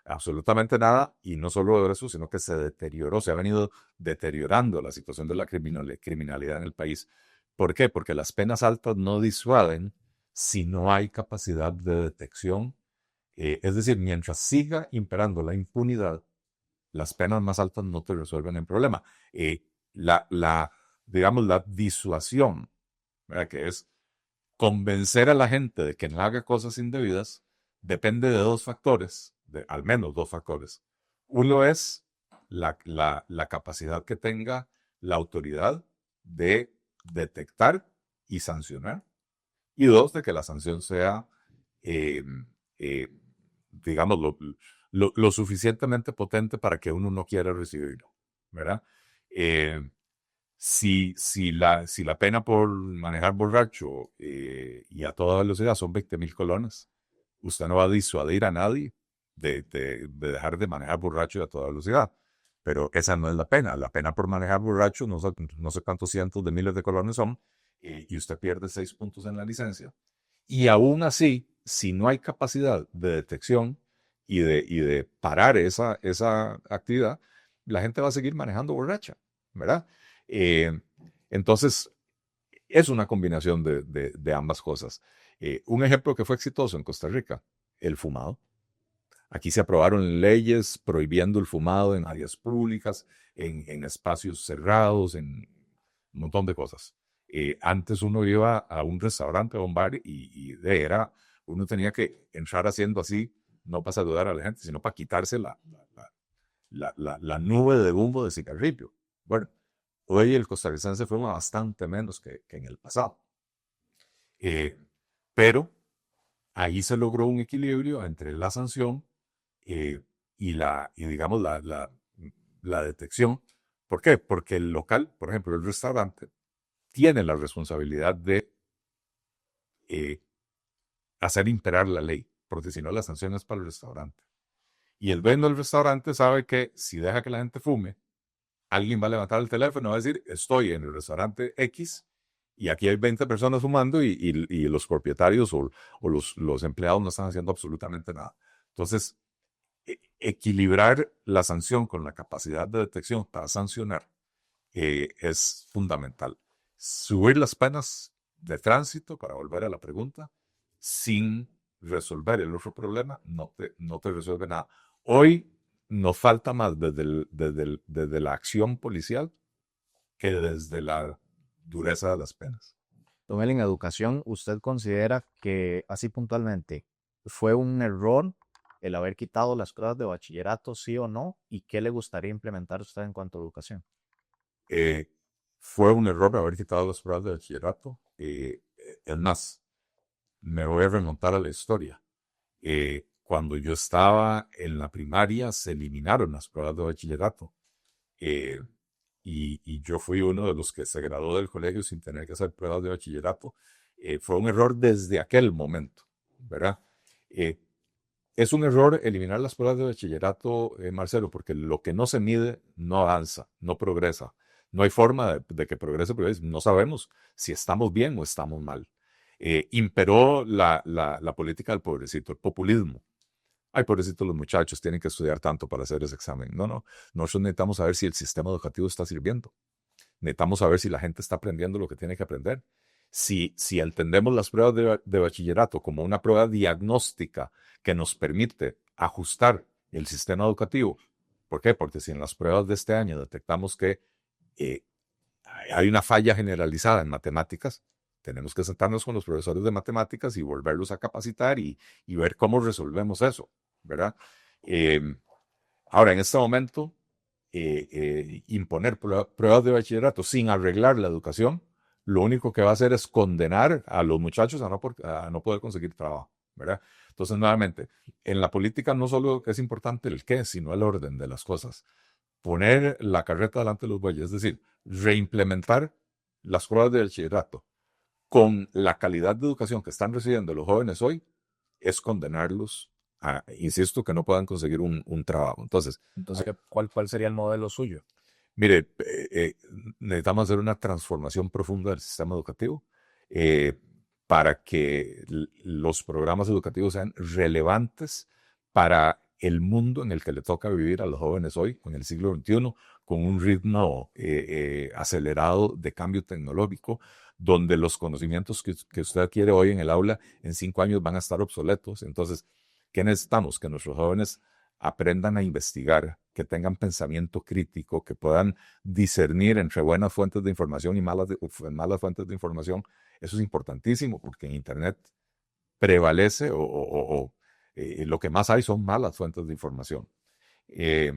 Absolutamente nada, y no solo eso, sino que se deterioró, se ha venido deteriorando la situación de la criminalidad en el país. ¿Por qué? Porque las penas altas no disuaden si no hay capacidad de detección. Es decir, mientras siga imperando la impunidad, las penas más altas no te resuelven el problema. Digamos, la disuasión, ¿verdad? Que es convencer a la gente de que no haga cosas indebidas, depende de 2 factores, de al menos 2 factores. Uno es la capacidad que tenga la autoridad de detectar y sancionar. Y dos, de que la sanción sea, eh, eh, digamos, lo suficientemente potente para que uno no quiera recibirlo, ¿verdad? Eh, si la pena por manejar borracho y a toda velocidad son 20.000 colones, usted no va a disuadir a nadie de dejar de manejar borracho y a toda velocidad. Pero esa no es la pena. La pena por manejar borracho, no sé cuántos cientos de miles de colones son, y usted pierde 6 puntos en la licencia. Y aún así, si no hay capacidad de detección y de parar esa actividad, la gente va a seguir manejando borracha, ¿verdad? Eh, entonces, es una combinación de ambas cosas. Un ejemplo que fue exitoso en Costa Rica, el fumado. Aquí se aprobaron leyes prohibiendo el fumado en áreas públicas, en espacios cerrados, en un montón de cosas. Antes uno iba a un restaurante o un bar uno tenía que entrar haciendo así, no para saludar a la gente, sino para quitarse la nube de humo de cigarrillo. Bueno, hoy el costarricense fuma bastante menos que en el pasado. Eh, pero ahí se logró un equilibrio entre la sanción eh, y digamos, la detección. ¿Por qué? Porque el local, por ejemplo, el restaurante, tiene la responsabilidad de eh, hacer imperar la ley, porque si no, la sanción es para el restaurante. Y el dueño del restaurante sabe que si deja que la gente fume, alguien va a levantar el teléfono y va a decir, estoy en el restaurante X y aquí hay 20 personas fumando y los propietarios o los empleados no están haciendo absolutamente nada. Entonces, equilibrar la sanción con la capacidad de detección para sancionar es fundamental. Subir las penas de tránsito, para volver a la pregunta, sin resolver el otro problema, no te resuelve nada. Hoy nos falta más desde la acción policial que desde la dureza de las penas. Don Eli, en educación, ¿usted considera que así puntualmente fue un error el haber quitado las pruebas de bachillerato, sí o no? ¿Y qué le gustaría implementar a usted en cuanto a educación? Eh, Fue un error haber quitado las pruebas de bachillerato. Es más, me voy a remontar a la historia. Cuando yo estaba en la primaria, se eliminaron las pruebas de bachillerato. Eh, y yo fui uno de los que se graduó del colegio sin tener que hacer pruebas de bachillerato. Fue un error desde aquel momento, ¿verdad? Eh, es un error eliminar las pruebas de bachillerato, Marcelo, porque lo que no se mide no avanza, no progresa. No hay forma de que progrese, porque no sabemos si estamos bien o estamos mal. Imperó la política del pobrecito, el populismo. Ay, pobrecito, los muchachos tienen que estudiar tanto para hacer ese examen. No, no. Nosotros necesitamos saber si el sistema educativo está sirviendo. Necesitamos saber si la gente está aprendiendo lo que tiene que aprender. Si entendemos las pruebas de bachillerato como una prueba diagnóstica que nos permite ajustar el sistema educativo. ¿Por qué? Porque si en las pruebas de este año detectamos que eh, hay una falla generalizada en matemáticas, tenemos que sentarnos con los profesores de matemáticas y volverlos a capacitar y ver cómo resolvemos eso, ¿verdad? Eh, Ahora, en este momento, imponer pruebas de bachillerato sin arreglar la educación, lo único que va a hacer es condenar a los muchachos a no poder conseguir trabajo, ¿verdad? Entonces, nuevamente, en la política no solo es importante el qué, sino el orden de las cosas. Poner la carreta delante de los bueyes, es decir, reimplementar las pruebas de bachillerato con la calidad de educación que están recibiendo los jóvenes hoy, es condenarlos insisto, que no puedan conseguir un trabajo. Entonces, Entonces, ¿cuál sería el modelo suyo? mire, necesitamos hacer una transformación profunda del sistema educativo eh, para que los programas educativos sean relevantes para el mundo en el que le toca vivir a los jóvenes hoy, en el siglo XXI, con un ritmo acelerado de cambio tecnológico, donde los conocimientos que usted adquiere hoy en el aula en 5 años van a estar obsoletos. Entonces, ¿qué necesitamos? Que nuestros jóvenes aprendan a investigar, que tengan pensamiento crítico, que puedan discernir entre buenas fuentes de información y malas fuentes de información. Eso es importantísimo porque en Internet prevalece o lo que más hay son malas fuentes de información. Eh,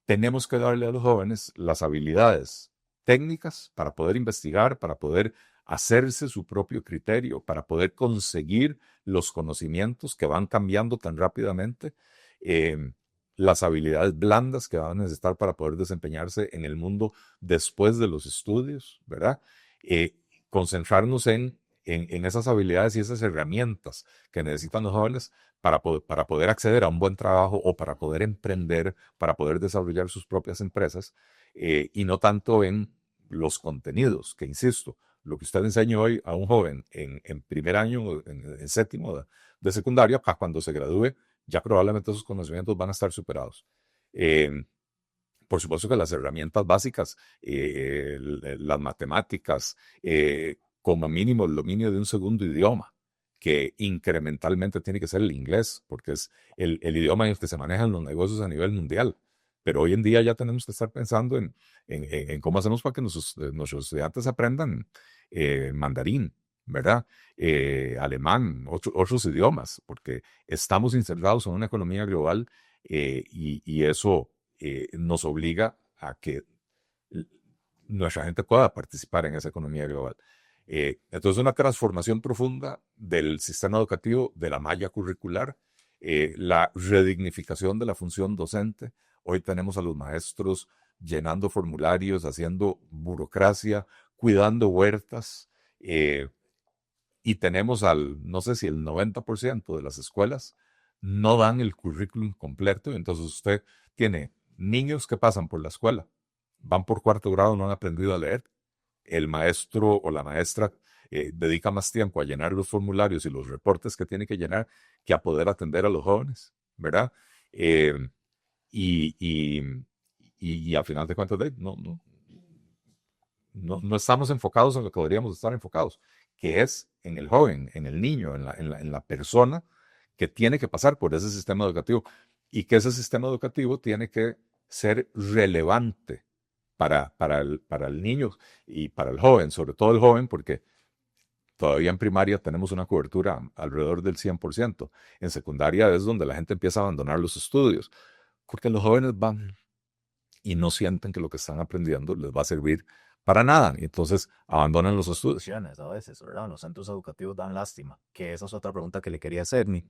Tenemos que darle a los jóvenes las habilidades técnicas para poder investigar, para poder hacerse su propio criterio, para poder conseguir los conocimientos que van cambiando tan rápidamente, eh, las habilidades blandas que van a necesitar para poder desempeñarse en el mundo después de los estudios, ¿verdad? Eh, Concentrarnos en esas habilidades y esas herramientas que necesitan los jóvenes para poder acceder a un buen trabajo o para poder emprender, para poder desarrollar sus propias empresas, y no tanto en los contenidos, que insisto, lo que usted enseña hoy a un joven en primer año, en séptimo de secundaria, para cuando se gradúe, ya probablemente esos conocimientos van a estar superados. Eh, por supuesto que las herramientas básicas, las matemáticas, como mínimo el dominio de un segundo idioma, que incrementalmente tiene que ser el inglés, porque es el idioma en el que se manejan los negocios a nivel mundial. Pero hoy en día ya tenemos que estar pensando en cómo hacemos para que nuestros estudiantes aprendan mandarín, ¿verdad? Alemán, otros idiomas, porque estamos insertados en una economía global, y eso nos obliga a que nuestra gente pueda participar en esa economía global. Entonces, una transformación profunda del sistema educativo, de la malla curricular, la redignificación de la función docente. Hoy tenemos a los maestros llenando formularios, haciendo burocracia, cuidando huertas, y tenemos no sé si el 90% de las escuelas no dan el currículum completo, entonces usted tiene niños que pasan por la escuela, van por cuarto grado, no han aprendido a leer. El maestro o la maestra dedica más tiempo a llenar los formularios y los reportes que tiene que llenar que a poder atender a los jóvenes, ¿verdad? Eh, y, y, y a final de cuentas, no estamos enfocados en lo que deberíamos estar enfocados, que es en el joven, en el niño, en la persona que tiene que pasar por ese sistema educativo y que ese sistema educativo tiene que ser relevante para el niño y para el joven, sobre todo el joven, porque todavía en primaria tenemos una cobertura alrededor del 100%. En secundaria es donde la gente empieza a abandonar los estudios, porque los jóvenes van y no sienten que lo que están aprendiendo les va a servir para nada. Y entonces abandonan los estudios. A veces, ¿verdad? Los centros educativos dan lástima, que esa es otra pregunta que le quería hacer, ni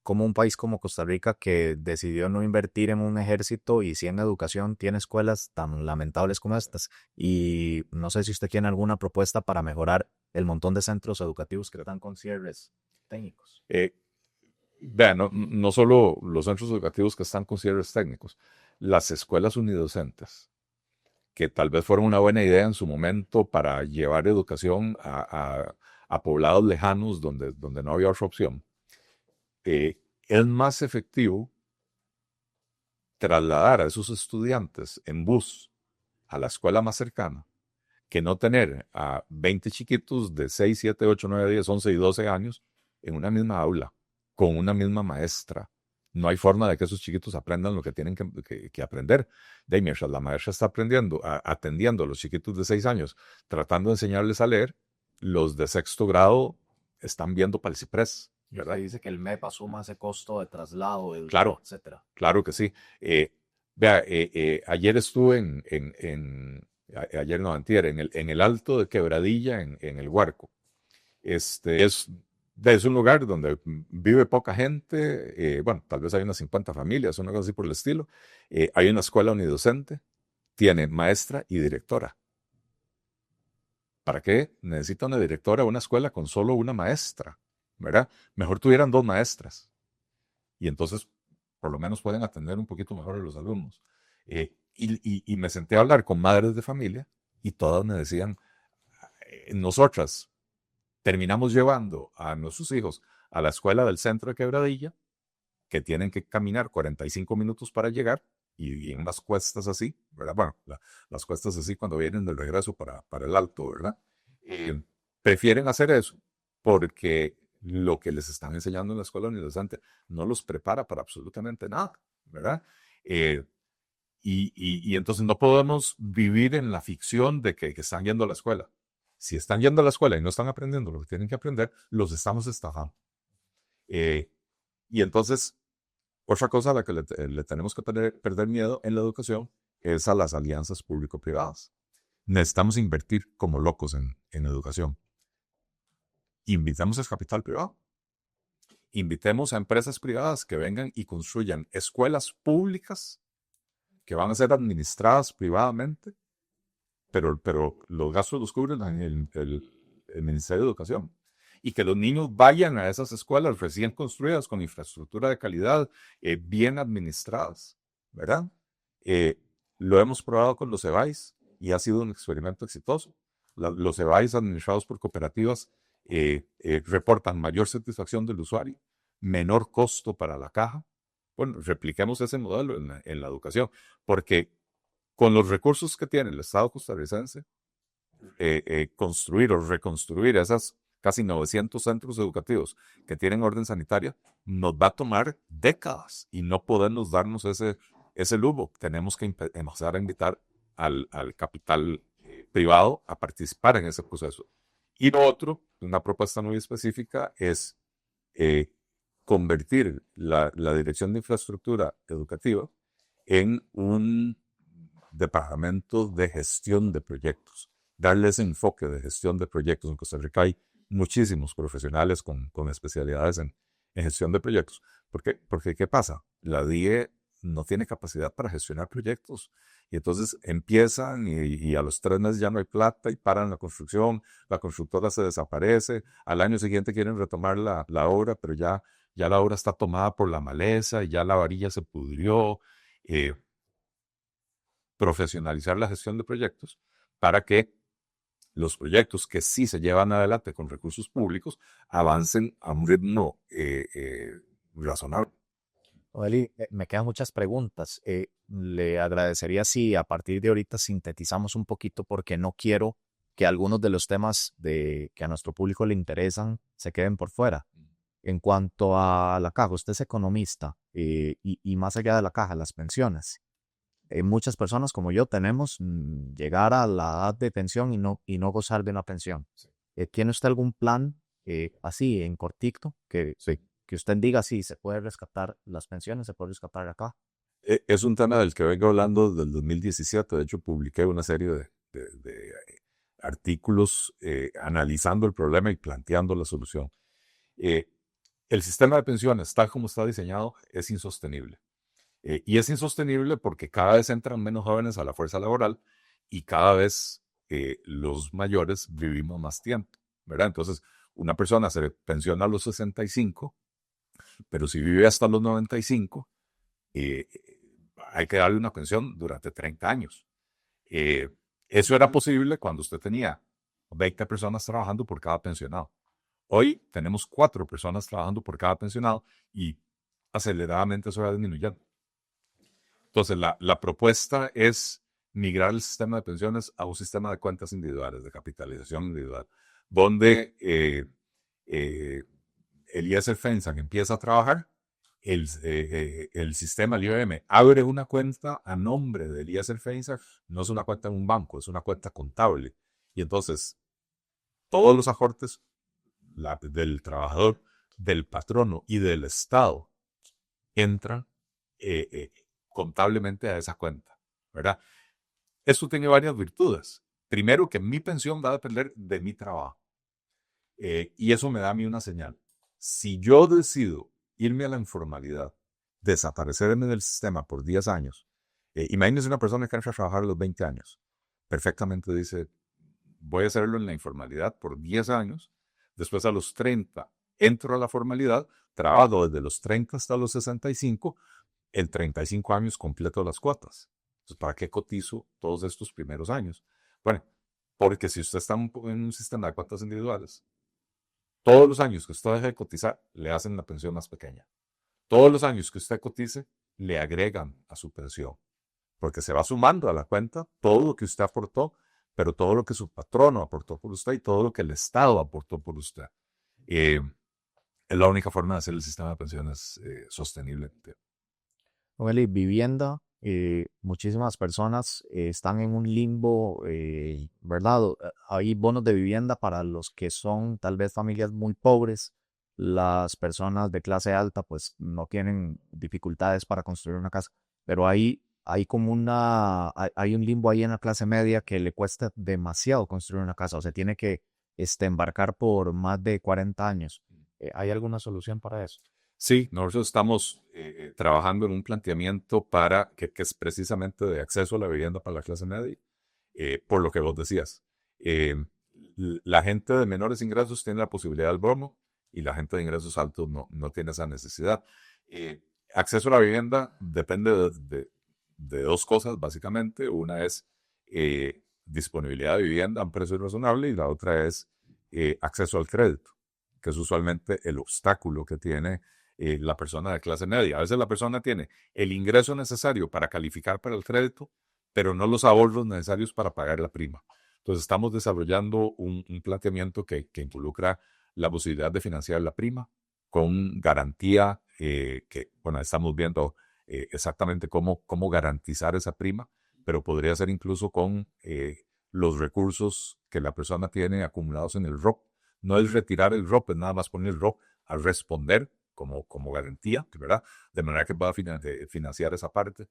como un país como Costa Rica que decidió no invertir en un ejército y sí en educación tiene escuelas tan lamentables como estas. Y no sé si usted tiene alguna propuesta para mejorar el montón de centros educativos que están con cierres técnicos. Vean, no solo los centros educativos que están con cierres técnicos, las escuelas unidocentes, que tal vez fueron una buena idea en su momento para llevar educación a poblados lejanos donde no había otra opción. Es más efectivo trasladar a esos estudiantes en bus a la escuela más cercana que no tener a 20 chiquitos de 6, 7, 8, 9, 10, 11 y 12 años en una misma aula, con una misma maestra. No hay forma de que esos chiquitos aprendan lo que tienen que aprender. De ahí, mientras la maestra está atendiendo a los chiquitos de 6 años, tratando de enseñarles a leer, los de sexto grado están viendo para el ciprés, ¿verdad? Dice que el MEP asuma ese costo de traslado, Claro, etcétera. claro que sí. Vea, ayer estuve ayer no, antier, en el Alto de Quebradilla, en el Huarco. Es un lugar donde vive poca gente, bueno, tal vez hay unas 50 familias, una cosa así por el estilo. Hay una escuela unidocente, tiene maestra y directora. ¿Para qué necesita una directora una escuela con solo una maestra? ¿Verdad? Mejor tuvieran dos maestras. Y entonces, por lo menos pueden atender un poquito mejor a los alumnos. Y me senté a hablar con madres de familia y todas me decían, nosotras terminamos llevando a nuestros hijos a la escuela del centro de Quebradilla, que tienen que caminar 45 minutos para llegar, y en unas cuestas así, ¿verdad? Bueno, las cuestas así cuando vienen del regreso para el alto, ¿verdad? Prefieren hacer eso porque lo que les están enseñando en la escuela universitaria no los prepara para absolutamente nada, ¿verdad? Eh, y entonces no podemos vivir en la ficción de que están yendo a la escuela. Si están yendo a la escuela y no están aprendiendo lo que tienen que aprender, los estamos estafando. Y entonces, otra cosa a la que le tenemos que perder miedo en la educación es a las alianzas público-privadas. necesitamos invertir como locos en educación. Invitemos al capital privado. Invitemos a empresas privadas que vengan y construyan escuelas públicas que van a ser administradas privadamente, pero los gastos los cubren el Ministerio de Educación. Y que los niños vayan a esas escuelas recién construidas con infraestructura de calidad, bien administradas, ¿verdad? Lo hemos probado con los EBAIS y ha sido un experimento exitoso. Los EBAIS administrados por cooperativas reportan mayor satisfacción del usuario, menor costo para la caja. Bueno, repliquemos ese modelo en la educación, porque con los recursos que tiene el Estado costarricense, construir o reconstruir esas casi 900 centros educativos que tienen orden sanitaria, nos va a tomar décadas y no podemos darnos ese lujo. Tenemos que empezar a invitar al capital privado a participar en ese proceso. Y lo otro, una propuesta muy específica, es convertir la Dirección de Infraestructura Educativa en un departamento de gestión de proyectos, darle ese enfoque de gestión de proyectos. En Costa Rica hay muchísimos profesionales con especialidades en gestión de proyectos. Porque ¿qué pasa? La DIE no tiene capacidad para gestionar proyectos. Y entonces empiezan y a los 3 meses ya no hay plata y paran la construcción, la constructora se desaparece, al año siguiente quieren retomar la obra, pero ya la obra está tomada por la maleza y ya la varilla se pudrió. Profesionalizar la gestión de proyectos para que los proyectos que sí se llevan adelante con recursos públicos avancen a un ritmo razonable. Eli, me quedan muchas preguntas. Le agradecería si a partir de ahorita sintetizamos un poquito porque no quiero que algunos de los temas que a nuestro público le interesan se queden por fuera. En cuanto a la caja, usted es economista y más allá de la caja, las pensiones. Muchas personas como yo tenemos llegar a la edad de pensión y no gozar de una pensión. Sí. ¿Tiene usted algún plan así en cortito Sí. que usted diga sí, se puede rescatar las pensiones, se puede rescatar acá? Es un tema del que vengo hablando desde el 2017. De hecho, publiqué una serie de artículos analizando el problema y planteando la solución. El sistema de pensiones, tal como está diseñado, es insostenible. Y es insostenible porque cada vez entran menos jóvenes a la fuerza laboral y cada vez los mayores vivimos más tiempo, ¿verdad? Entonces, una persona se pensiona a los 65, pero si vive hasta los 95, hay que darle una pensión durante 30 años. Eso era posible cuando usted tenía 20 personas trabajando por cada pensionado. Hoy tenemos 4 personas trabajando por cada pensionado y aceleradamente eso va disminuyendo. Entonces, la propuesta es migrar el sistema de pensiones a un sistema de cuentas individuales, de capitalización individual, donde el ISR FENSAN empieza a trabajar, el sistema, el IOM, abre una cuenta a nombre del ISR FENSAN, no es una cuenta en un banco, es una cuenta contable. Y entonces, todos los aportes del trabajador, del patrono y del Estado entran contablemente a esa cuenta, ¿verdad? Eso tiene varias virtudes. Primero, que mi pensión va a depender de mi trabajo. Y eso me da a mí una señal. Si yo decido irme a la informalidad, desaparecerme del sistema por 10 años, imagínense una persona que entra a trabajar a los 20 años, perfectamente dice, voy a hacerlo en la informalidad por 10 años, después a los 30 entro a la formalidad, trabajo desde los 30 hasta los 65, en 35 años completo las cuotas. Entonces, ¿para qué cotizo todos estos primeros años? Bueno, porque si usted está en un sistema de cuotas individuales, todos los años que usted deje de cotizar, le hacen la pensión más pequeña. Todos los años que usted cotice, le agregan a su pensión. Porque se va sumando a la cuenta todo lo que usted aportó, pero todo lo que su patrono aportó por usted y todo lo que el Estado aportó por usted. Es la única forma de hacer el sistema de pensiones sostenible. Eli, vivienda, muchísimas personas están en un limbo, ¿verdad? Hay bonos de vivienda para los que son tal vez familias muy pobres. Las personas de clase alta pues no tienen dificultades para construir una casa, pero hay hay como hay un limbo ahí en la clase media que le cuesta demasiado construir una casa, o sea, tiene que embarcar por más de 40 años. ¿Hay alguna solución para eso? Sí, nosotros estamos trabajando en un planteamiento para que es precisamente de acceso a la vivienda para la clase media, por lo que vos decías. Eh, la gente de menores ingresos tiene la posibilidad del bono y la gente de ingresos altos no tiene esa necesidad. Eh, Acceso a la vivienda depende de dos cosas, básicamente. Una es disponibilidad de vivienda a un precio razonable y la otra es acceso al crédito, que es usualmente el obstáculo que tiene la persona de clase media. A veces la persona tiene el ingreso necesario para calificar para el crédito, pero no los ahorros necesarios para pagar la prima. Entonces estamos desarrollando un planteamiento que involucra la posibilidad de financiar la prima con garantía, que, bueno, estamos viendo exactamente cómo garantizar esa prima, pero podría ser incluso con los recursos que la persona tiene acumulados en el ROP. No es retirar el ROP, es nada más poner el ROP a responder como garantía, ¿verdad? De manera que pueda financiar esa parte,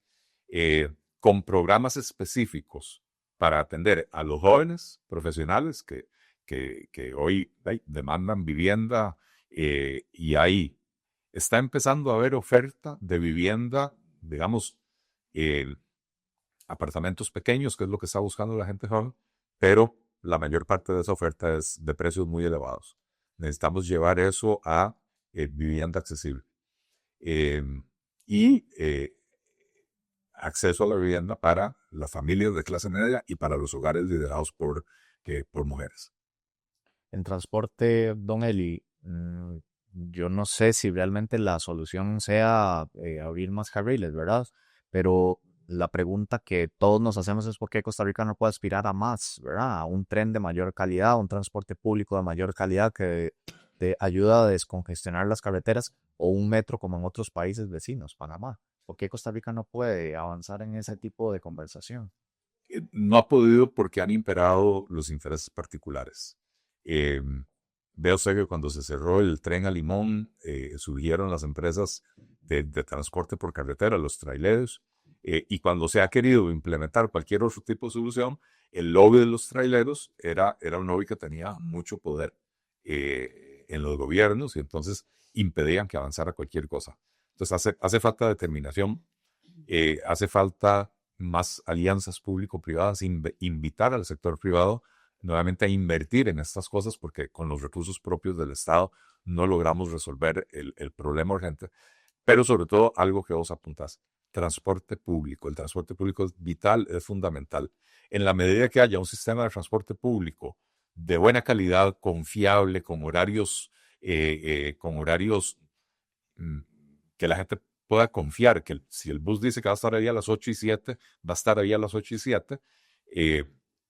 con programas específicos para atender a los jóvenes profesionales que hoy demandan vivienda, y ahí está empezando a haber oferta de vivienda, digamos, eh, apartamentos pequeños, que es lo que está buscando la gente joven, pero la mayor parte de esa oferta es de precios muy elevados. Necesitamos llevar eso a vivienda accesible. Eh, y acceso a la vivienda para las familias de clase media y para los hogares liderados por mujeres. En transporte, don Eli, yo no sé si realmente la solución sea abrir más carriles, ¿verdad? Pero la pregunta que todos nos hacemos es por qué Costa Rica no puede aspirar a más, ¿verdad? A un tren de mayor calidad, un transporte público de mayor calidad que te ayuda a descongestionar las carreteras o un metro como en otros países vecinos, Panamá. ¿Por qué Costa Rica no puede avanzar en ese tipo de conversación? No ha podido porque han imperado los intereses particulares. Eh, Veo usted que cuando se cerró el tren a Limón, surgieron las empresas de transporte por carretera, los traileros, y cuando se ha querido implementar cualquier otro tipo de solución, el lobby de los traileros era un lobby que tenía mucho poder en los gobiernos y entonces impedían que avanzara cualquier cosa. Entonces hace falta determinación, hace falta más alianzas público-privadas, invitar al sector privado nuevamente a invertir en estas cosas porque con los recursos propios del Estado no logramos resolver el problema urgente, pero sobre todo algo que vos apuntás, transporte público. El transporte público es vital, es fundamental. En la medida que haya un sistema de transporte público de buena calidad, confiable, con horarios mm, que la gente pueda confiar que si el bus dice que va a estar ahí a las 8 y 7, va a estar ahí a las 8 y 7. eh,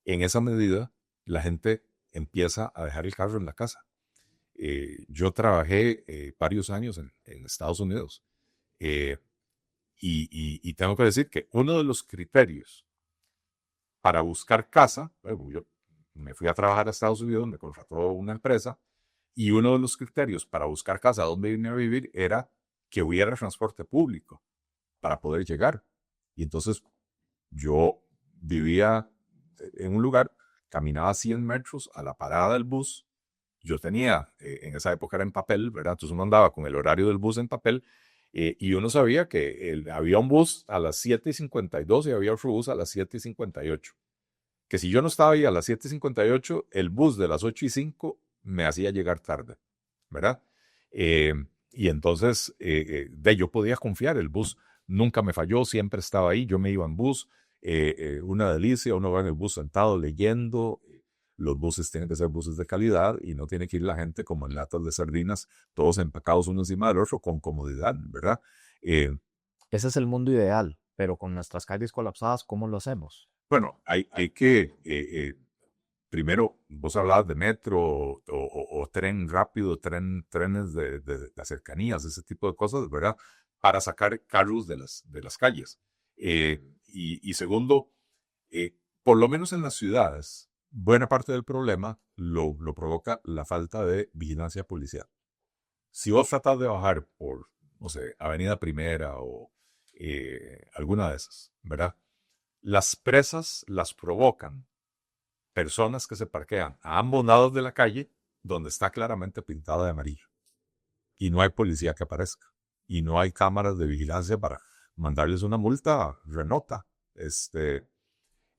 en esa medida, la gente empieza a dejar el carro en la casa. Yo trabajé varios años en Estados Unidos, eh, y tengo que decir que uno de los criterios para buscar casa, bueno, yo me fui a trabajar a Estados Unidos, me contrató una empresa, y uno de los criterios para buscar casa donde irme a vivir era que hubiera transporte público para poder llegar. Y entonces yo vivía en un lugar, caminaba 100 metros a la parada del bus. Yo tenía, en esa época era en papel, ¿verdad? Entonces uno andaba con el horario del bus en papel, y uno sabía que había un bus a las 7:52 y había otro bus a las 7:58. Que si yo no estaba ahí a las 7:58, el bus de las 8:05 me hacía llegar tarde, ¿verdad? Eh, y entonces yo podía confiar, el bus nunca me falló, siempre estaba ahí, yo me iba en bus, una delicia, uno va en el bus sentado leyendo. Los buses tienen que ser buses de calidad y no tiene que ir la gente como en latas de sardinas, todos empacados uno encima del otro con comodidad, ¿verdad? Eh, Ese es el mundo ideal, pero con nuestras calles colapsadas, ¿cómo lo hacemos? bueno, hay que primero, vos hablabas de metro o tren rápido, trenes de las cercanías, ese tipo de cosas, ¿verdad? Para sacar carros de las calles. Y segundo, por lo menos en las ciudades, buena parte del problema lo provoca la falta de vigilancia policial. Si vos tratás de bajar por, no sé, Avenida Primera o alguna de esas, ¿verdad? Las presas las provocan personas que se parquean a ambos lados de la calle donde está claramente pintada de amarillo y no hay policía que aparezca y no hay cámaras de vigilancia para mandarles una multa renota.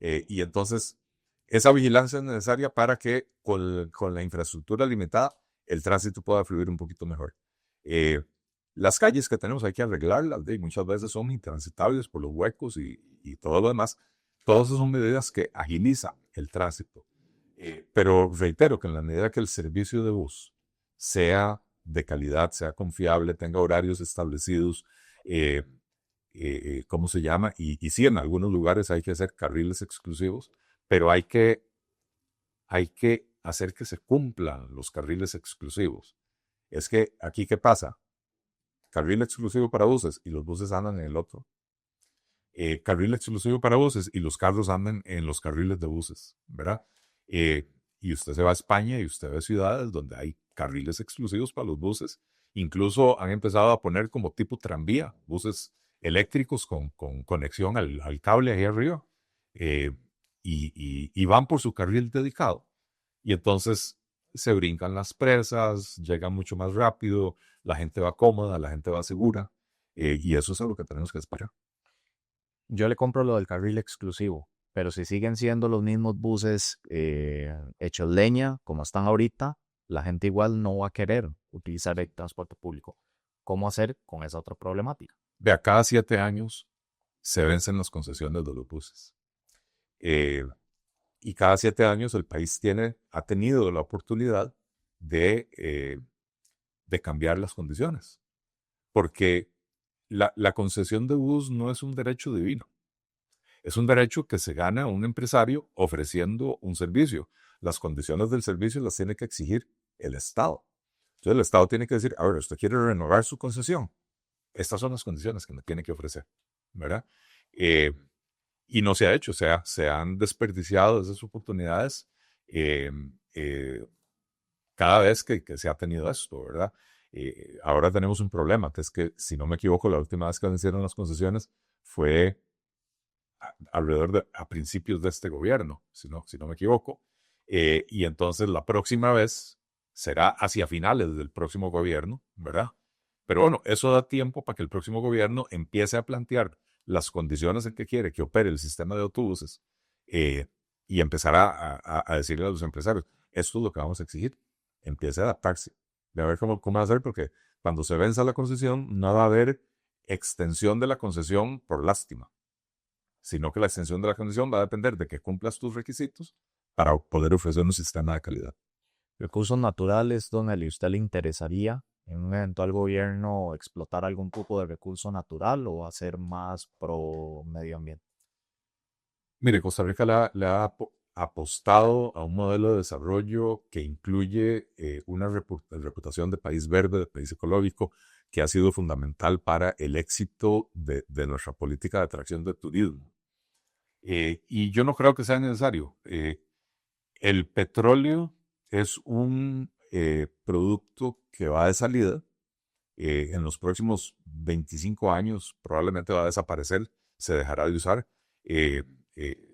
Y entonces esa vigilancia es necesaria para que con la infraestructura limitada el tránsito pueda fluir un poquito mejor. Las calles que tenemos hay que arreglarlas, y muchas veces son intransitables por los huecos y todo lo demás. Todas esas son medidas que agilizan el tránsito. Pero reitero que en la medida que el servicio de bus sea de calidad, sea confiable, tenga horarios establecidos, ¿cómo se llama? Y sí, en algunos lugares hay que hacer carriles exclusivos, pero hay que hacer que se cumplan los carriles exclusivos. Es que aquí, ¿qué pasa? Carril exclusivo para buses y los buses andan en el otro. Carril exclusivo para buses y los carros andan en los carriles de buses, ¿verdad? Y usted se va a España y usted ve ciudades donde hay carriles exclusivos para los buses. Incluso han empezado a poner como tipo tranvía, buses eléctricos con conexión al cable ahí arriba. Y van por su carril dedicado. Y entonces se brincan las presas, llegan mucho más rápido, la gente va cómoda, la gente va segura. Y eso es a lo que tenemos que esperar. Yo le compro lo del carril exclusivo, pero si siguen siendo los mismos buses hechos leña, como están ahorita, la gente igual no va a querer utilizar el transporte público. ¿Cómo hacer con esa otra problemática? De cada 7 años se vencen las concesiones de los buses. Y cada 7 años el país ha tenido la oportunidad de cambiar las condiciones. Porque la concesión de bus no es un derecho divino. Es un derecho que se gana un empresario ofreciendo un servicio. Las condiciones del servicio las tiene que exigir el Estado. Entonces el Estado tiene que decir, a ver, ¿usted quiere renovar su concesión? Estas son las condiciones que me tiene que ofrecer, ¿verdad? Y no se ha hecho, o sea, se han desperdiciado esas oportunidades eh, eh, cada vez que se ha tenido esto, ¿verdad? Ahora tenemos un problema, que es que, si no me equivoco, la última vez que vencieron las concesiones fue a principios de este gobierno, si no me equivoco. Y entonces la próxima vez será hacia finales del próximo gobierno, ¿verdad? Pero bueno, eso da tiempo para que el próximo gobierno empiece a plantear las condiciones en que quiere que opere el sistema de autobuses y empezar a decirle a los empresarios, esto es lo que vamos a exigir, empiece a adaptarse, de a ver cómo va a hacer, porque cuando se venza la concesión no va a haber extensión de la concesión por lástima, sino que la extensión de la concesión va a depender de que cumplas tus requisitos para poder ofrecer un sistema de calidad. Recursos naturales, don Eli, ¿usted le interesaría en un eventual gobierno explotar algún tipo de recurso natural o hacer más pro medio ambiente? Mire, Costa Rica le ha apostado a un modelo de desarrollo que incluye una reputación de país verde, de país ecológico, que ha sido fundamental para el éxito de nuestra política de atracción de turismo. Y yo no creo que sea necesario. El petróleo es un producto que va de salida. En los próximos 25 años probablemente va a desaparecer, se dejará de usar.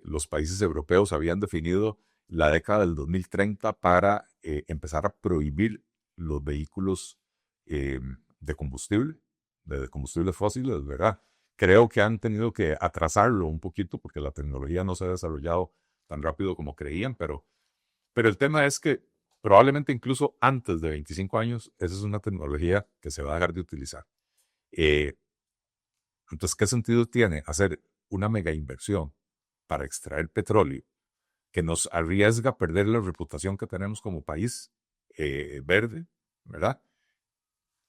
Los países europeos habían definido la década del 2030 para empezar a prohibir los vehículos de combustibles fósiles, ¿verdad? Creo que han tenido que atrasarlo un poquito porque la tecnología no se ha desarrollado tan rápido como creían, pero el tema es que probablemente incluso antes de 25 años, esa es una tecnología que se va a dejar de utilizar. Entonces, ¿qué sentido tiene hacer una mega inversión para extraer petróleo que nos arriesga a perder la reputación que tenemos como país verde, ¿verdad?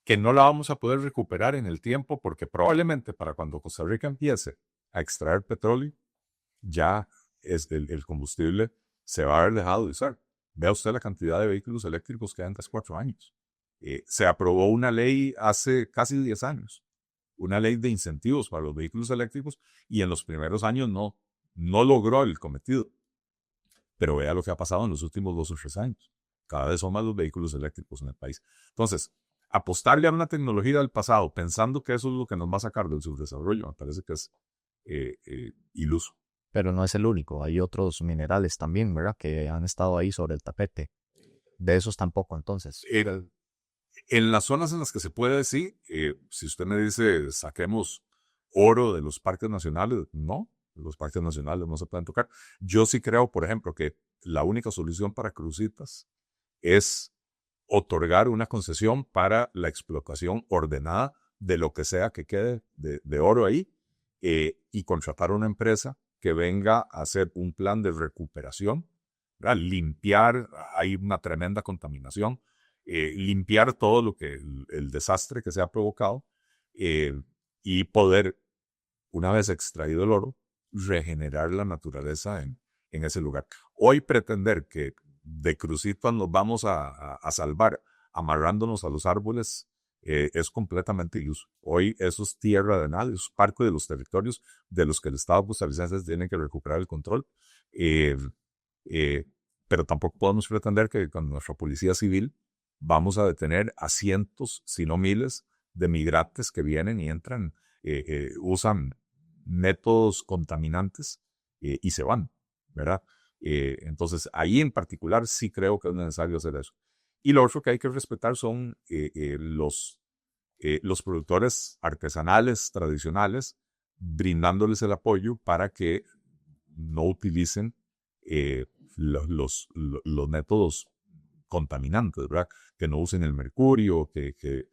Que no la vamos a poder recuperar en el tiempo porque probablemente para cuando Costa Rica empiece a extraer petróleo, ya el combustible se va a haber dejado de usar. Vea usted la cantidad de vehículos eléctricos que hay en 4 años. Se aprobó una ley hace casi 10 años, una ley de incentivos para los vehículos eléctricos y en los primeros años no logró el cometido. Pero vea lo que ha pasado en los últimos 2 o 3 años. Cada vez son más los vehículos eléctricos en el país. Entonces, apostarle a una tecnología del pasado pensando que eso es lo que nos va a sacar del subdesarrollo, me parece que es iluso. Pero no es el único, hay otros minerales también, ¿verdad? Que han estado ahí sobre el tapete. De esos tampoco, entonces. En las zonas en las que se puede, sí. Si usted me dice, saquemos oro de los parques nacionales, no. Los parques nacionales no se pueden tocar. Yo sí creo, por ejemplo, que la única solución para Cruzitas es otorgar una concesión para la explotación ordenada de lo que sea que quede de oro ahí y contratar a una empresa que venga a hacer un plan de recuperación, ¿verdad? Limpiar, hay una tremenda contaminación, limpiar todo lo que el desastre que se ha provocado y poder, una vez extraído el oro, regenerar la naturaleza en ese lugar. Hoy pretender que de Cruzitas nos vamos a salvar amarrándonos a los árboles es completamente iluso. Hoy eso es tierra de nadie, es parte de los territorios de los que el Estado costarricense tiene que recuperar el control. Eh, pero tampoco podemos pretender que con nuestra policía civil vamos a detener a cientos, si no miles, de migrantes que vienen y entran, usan métodos contaminantes y se van, ¿verdad? Entonces, ahí en particular sí creo que es necesario hacer eso. Y lo otro que hay que respetar son los productores artesanales, tradicionales, brindándoles el apoyo para que no utilicen los métodos contaminantes, ¿verdad? Que no usen el mercurio, que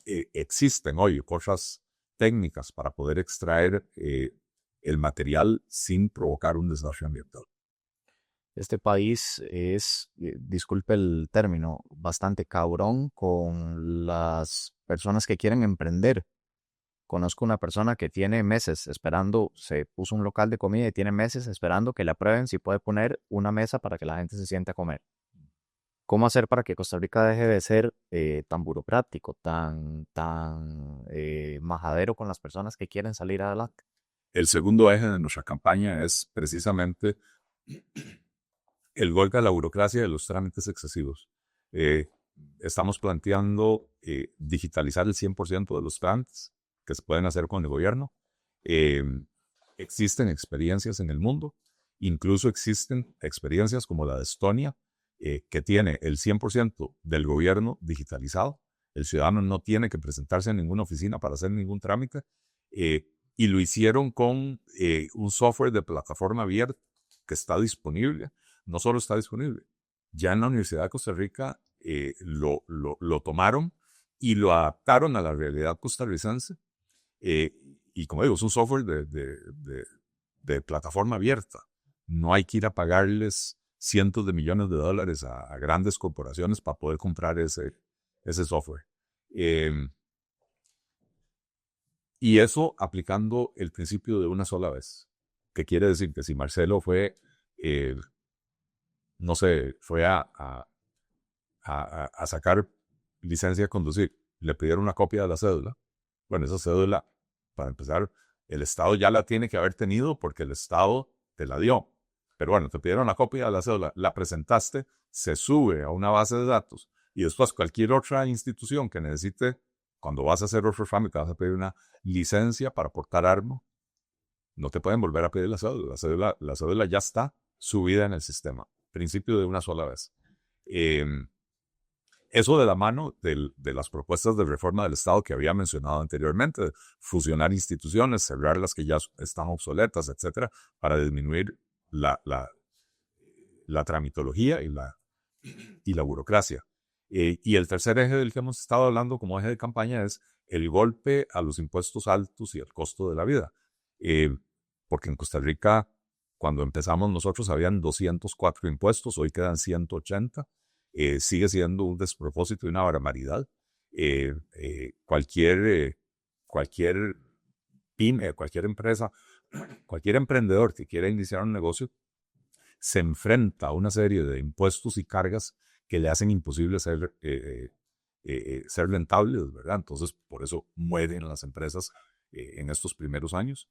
existen hoy cosas técnicas para poder extraer el material sin provocar un desastre ambiental. Este país es, disculpe el término, bastante cabrón con las personas que quieren emprender. Conozco una persona que tiene meses esperando, se puso un local de comida y tiene meses esperando que le aprueben si puede poner una mesa para que la gente se siente a comer. ¿Cómo hacer para que Costa Rica deje de ser tan burocrático, tan majadero con las personas que quieren salir adelante? El segundo eje de nuestra campaña es precisamente el golpe a la burocracia de los trámites excesivos. Estamos planteando digitalizar el 100% de los trámites que se pueden hacer con el gobierno. Existen experiencias en el mundo, incluso existen experiencias como la de Estonia, que tiene el 100% del gobierno digitalizado. El ciudadano no tiene que presentarse en ninguna oficina para hacer ningún trámite. Y lo hicieron con un software de plataforma abierta que está disponible. No solo está disponible, ya en la Universidad de Costa Rica lo tomaron y lo adaptaron a la realidad costarricense. Y como digo, es un software de plataforma abierta. No hay que ir a pagarles cientos de millones de dólares a grandes corporaciones para poder comprar ese software. Y eso aplicando el principio de una sola vez. Que quiere decir que si Marcelo fue, no sé, fue a sacar licencia de conducir, le pidieron una copia de la cédula. Bueno, esa cédula, para empezar, el Estado ya la tiene que haber tenido porque el Estado te la dio. Pero bueno, te pidieron la copia de la cédula, la presentaste, se sube a una base de datos y después cualquier otra institución que necesite, cuando vas a hacer otro trámite, vas a pedir una licencia para portar arma, no te pueden volver a pedir la cédula. La cédula ya está subida en el sistema. Principio de una sola vez. Eso de la mano de las propuestas de reforma del Estado que había mencionado anteriormente, fusionar instituciones, cerrar las que ya están obsoletas, etcétera, para disminuir la tramitología y la burocracia. Y el tercer eje del que hemos estado hablando como eje de campaña es el golpe a los impuestos altos y el costo de la vida. Porque en Costa Rica, cuando empezamos nosotros, habían 204 impuestos, hoy quedan 180. Sigue siendo un despropósito y una barbaridad. Cualquier pyme, cualquier empresa, cualquier emprendedor que quiera iniciar un negocio se enfrenta a una serie de impuestos y cargas que le hacen imposible ser rentables, ¿verdad? Entonces, por eso mueren las empresas en estos primeros años.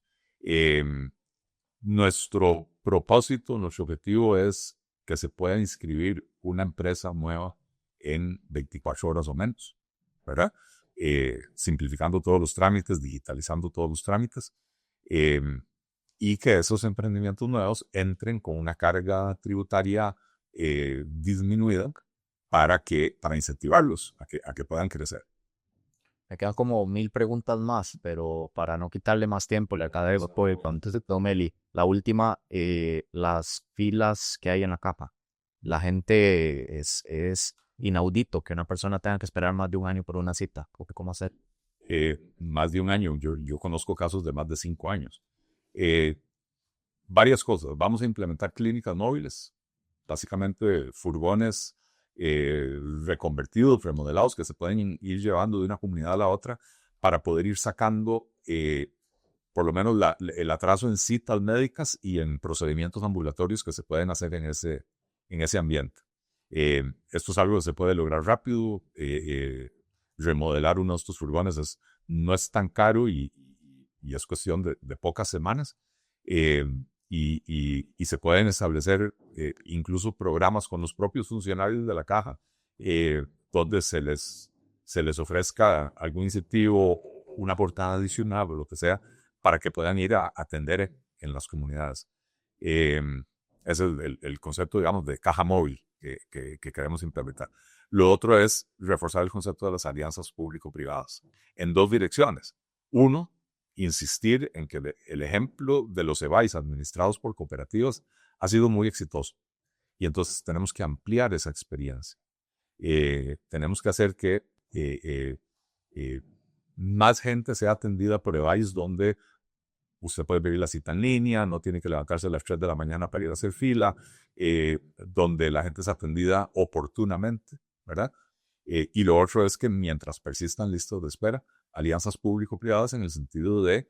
Nuestro propósito, nuestro objetivo es que se pueda inscribir una empresa nueva en 24 horas o menos, ¿verdad? Simplificando todos los trámites, digitalizando todos los trámites, y que esos emprendimientos nuevos entren con una carga tributaria disminuida para incentivarlos a que puedan crecer. Me quedan como 1000 preguntas más, pero para no quitarle más tiempo, le acabo de antes de todo, Meli, la última, las filas que hay en la capa. La gente es inaudito que una persona tenga que esperar más de un año por una cita. ¿Cómo hacer? Más de un año, yo conozco casos de más de 5 años. Varias cosas. Vamos a implementar clínicas móviles, básicamente furgones reconvertidos, remodelados, que se pueden ir llevando de una comunidad a la otra para poder ir sacando por lo menos el atraso en citas médicas y en procedimientos ambulatorios que se pueden hacer en ese ambiente. Esto es algo que se puede lograr rápido. Remodelar uno de estos furgones no es tan caro y es cuestión de pocas semanas. Y se pueden establecer incluso programas con los propios funcionarios de la caja, donde se les ofrezca algún incentivo, una portada adicional o lo que sea, para que puedan ir a atender en las comunidades. Ese es el concepto, digamos, de caja móvil que queremos implementar. Lo otro es reforzar el concepto de las alianzas público-privadas en 2 direcciones. Uno, insistir en que el ejemplo de los EBAIS administrados por cooperativas ha sido muy exitoso. Y entonces tenemos que ampliar esa experiencia. Tenemos que hacer que más gente sea atendida por EBAIS, donde usted puede pedir la cita en línea, no tiene que levantarse a las 3 de la mañana para ir a hacer fila, donde la gente es atendida oportunamente, ¿verdad? Y lo otro es que mientras persistan listas de espera, alianzas público-privadas en el sentido de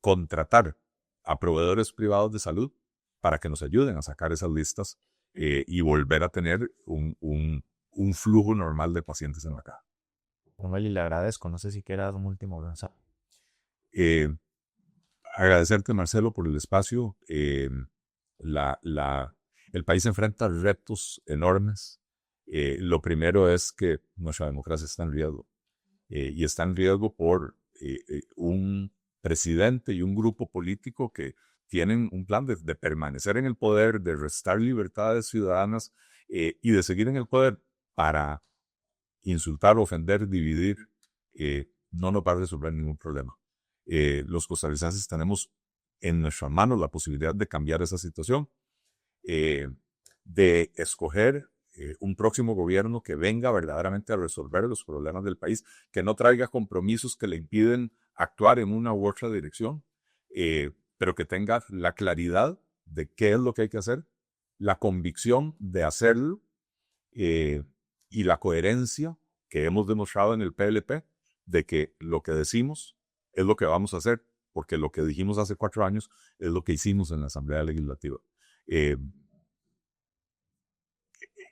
contratar a proveedores privados de salud para que nos ayuden a sacar esas listas y volver a tener un flujo normal de pacientes en la caja. Meli, le agradezco. No sé si quieras un último mensaje. Agradecerte, Marcelo, por el espacio. El país enfrenta retos enormes. Lo primero es que nuestra democracia está en riesgo. Y está en riesgo por un presidente y un grupo político que tienen un plan de permanecer en el poder, de restar libertades ciudadanas y de seguir en el poder para insultar, ofender, dividir. No nos va a resolver ningún problema. Los costarricenses tenemos en nuestras manos la posibilidad de cambiar esa situación, de escoger un próximo gobierno que venga verdaderamente a resolver los problemas del país, que no traiga compromisos que le impiden actuar en una u otra dirección, pero que tenga la claridad de qué es lo que hay que hacer, la convicción de hacerlo y la coherencia que hemos demostrado en el PLP de que lo que decimos es lo que vamos a hacer, porque lo que dijimos hace 4 años es lo que hicimos en la Asamblea Legislativa.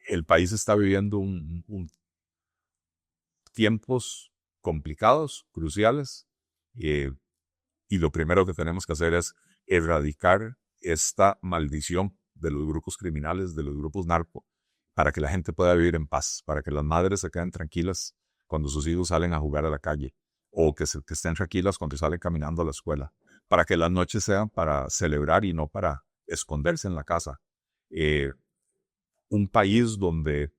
El país está viviendo tiempos complicados, cruciales, y lo primero que tenemos que hacer es erradicar esta maldición de los grupos criminales, de los grupos narco, para que la gente pueda vivir en paz, para que las madres se queden tranquilas cuando sus hijos salen a jugar a la calle, o que estén tranquilas cuando salen caminando a la escuela, para que las noches sean para celebrar y no para esconderse en la casa. Un país donde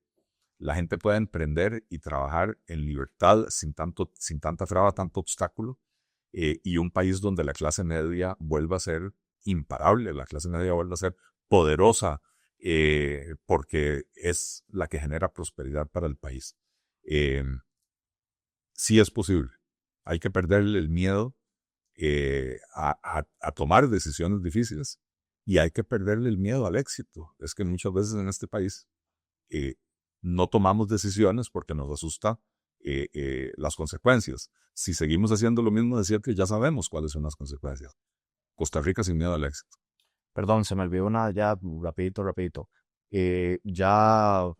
la gente pueda emprender y trabajar en libertad sin tanta traba, tanto obstáculo, y un país donde la clase media vuelva a ser imparable, la clase media vuelva a ser poderosa, porque es la que genera prosperidad para el país. Sí es posible. Hay que perderle el miedo a tomar decisiones difíciles y hay que perderle el miedo al éxito. Es que muchas veces en este país no tomamos decisiones porque nos asusta las consecuencias. Si seguimos haciendo lo mismo de siempre, ya sabemos cuáles son las consecuencias. Costa Rica sin miedo al éxito. Perdón, se me olvidó una ya, rapidito. Ya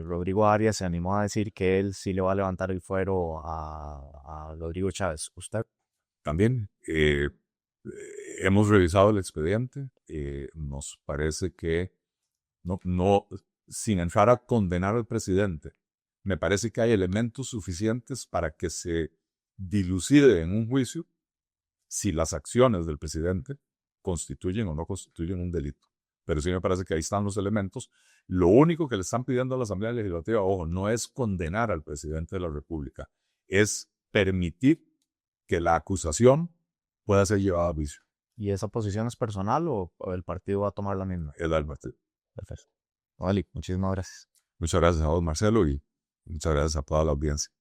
Rodrigo Arias se animó a decir que él sí le va a levantar el fuero a Rodrigo Chávez. ¿Usted? También hemos revisado el expediente. Nos parece que no, sin entrar a condenar al presidente, me parece que hay elementos suficientes para que se dilucide en un juicio si las acciones del presidente constituyen o no constituyen un delito. Pero sí me parece que ahí están los elementos. Lo único que le están pidiendo a la Asamblea Legislativa, ojo, no es condenar al presidente de la República, es permitir que la acusación pueda ser llevada a juicio. ¿Y esa posición es personal o el partido va a tomar la misma? Es el partido. Perfecto. Eli, muchísimas gracias. Muchas gracias a vos, Marcelo, y muchas gracias a toda la audiencia.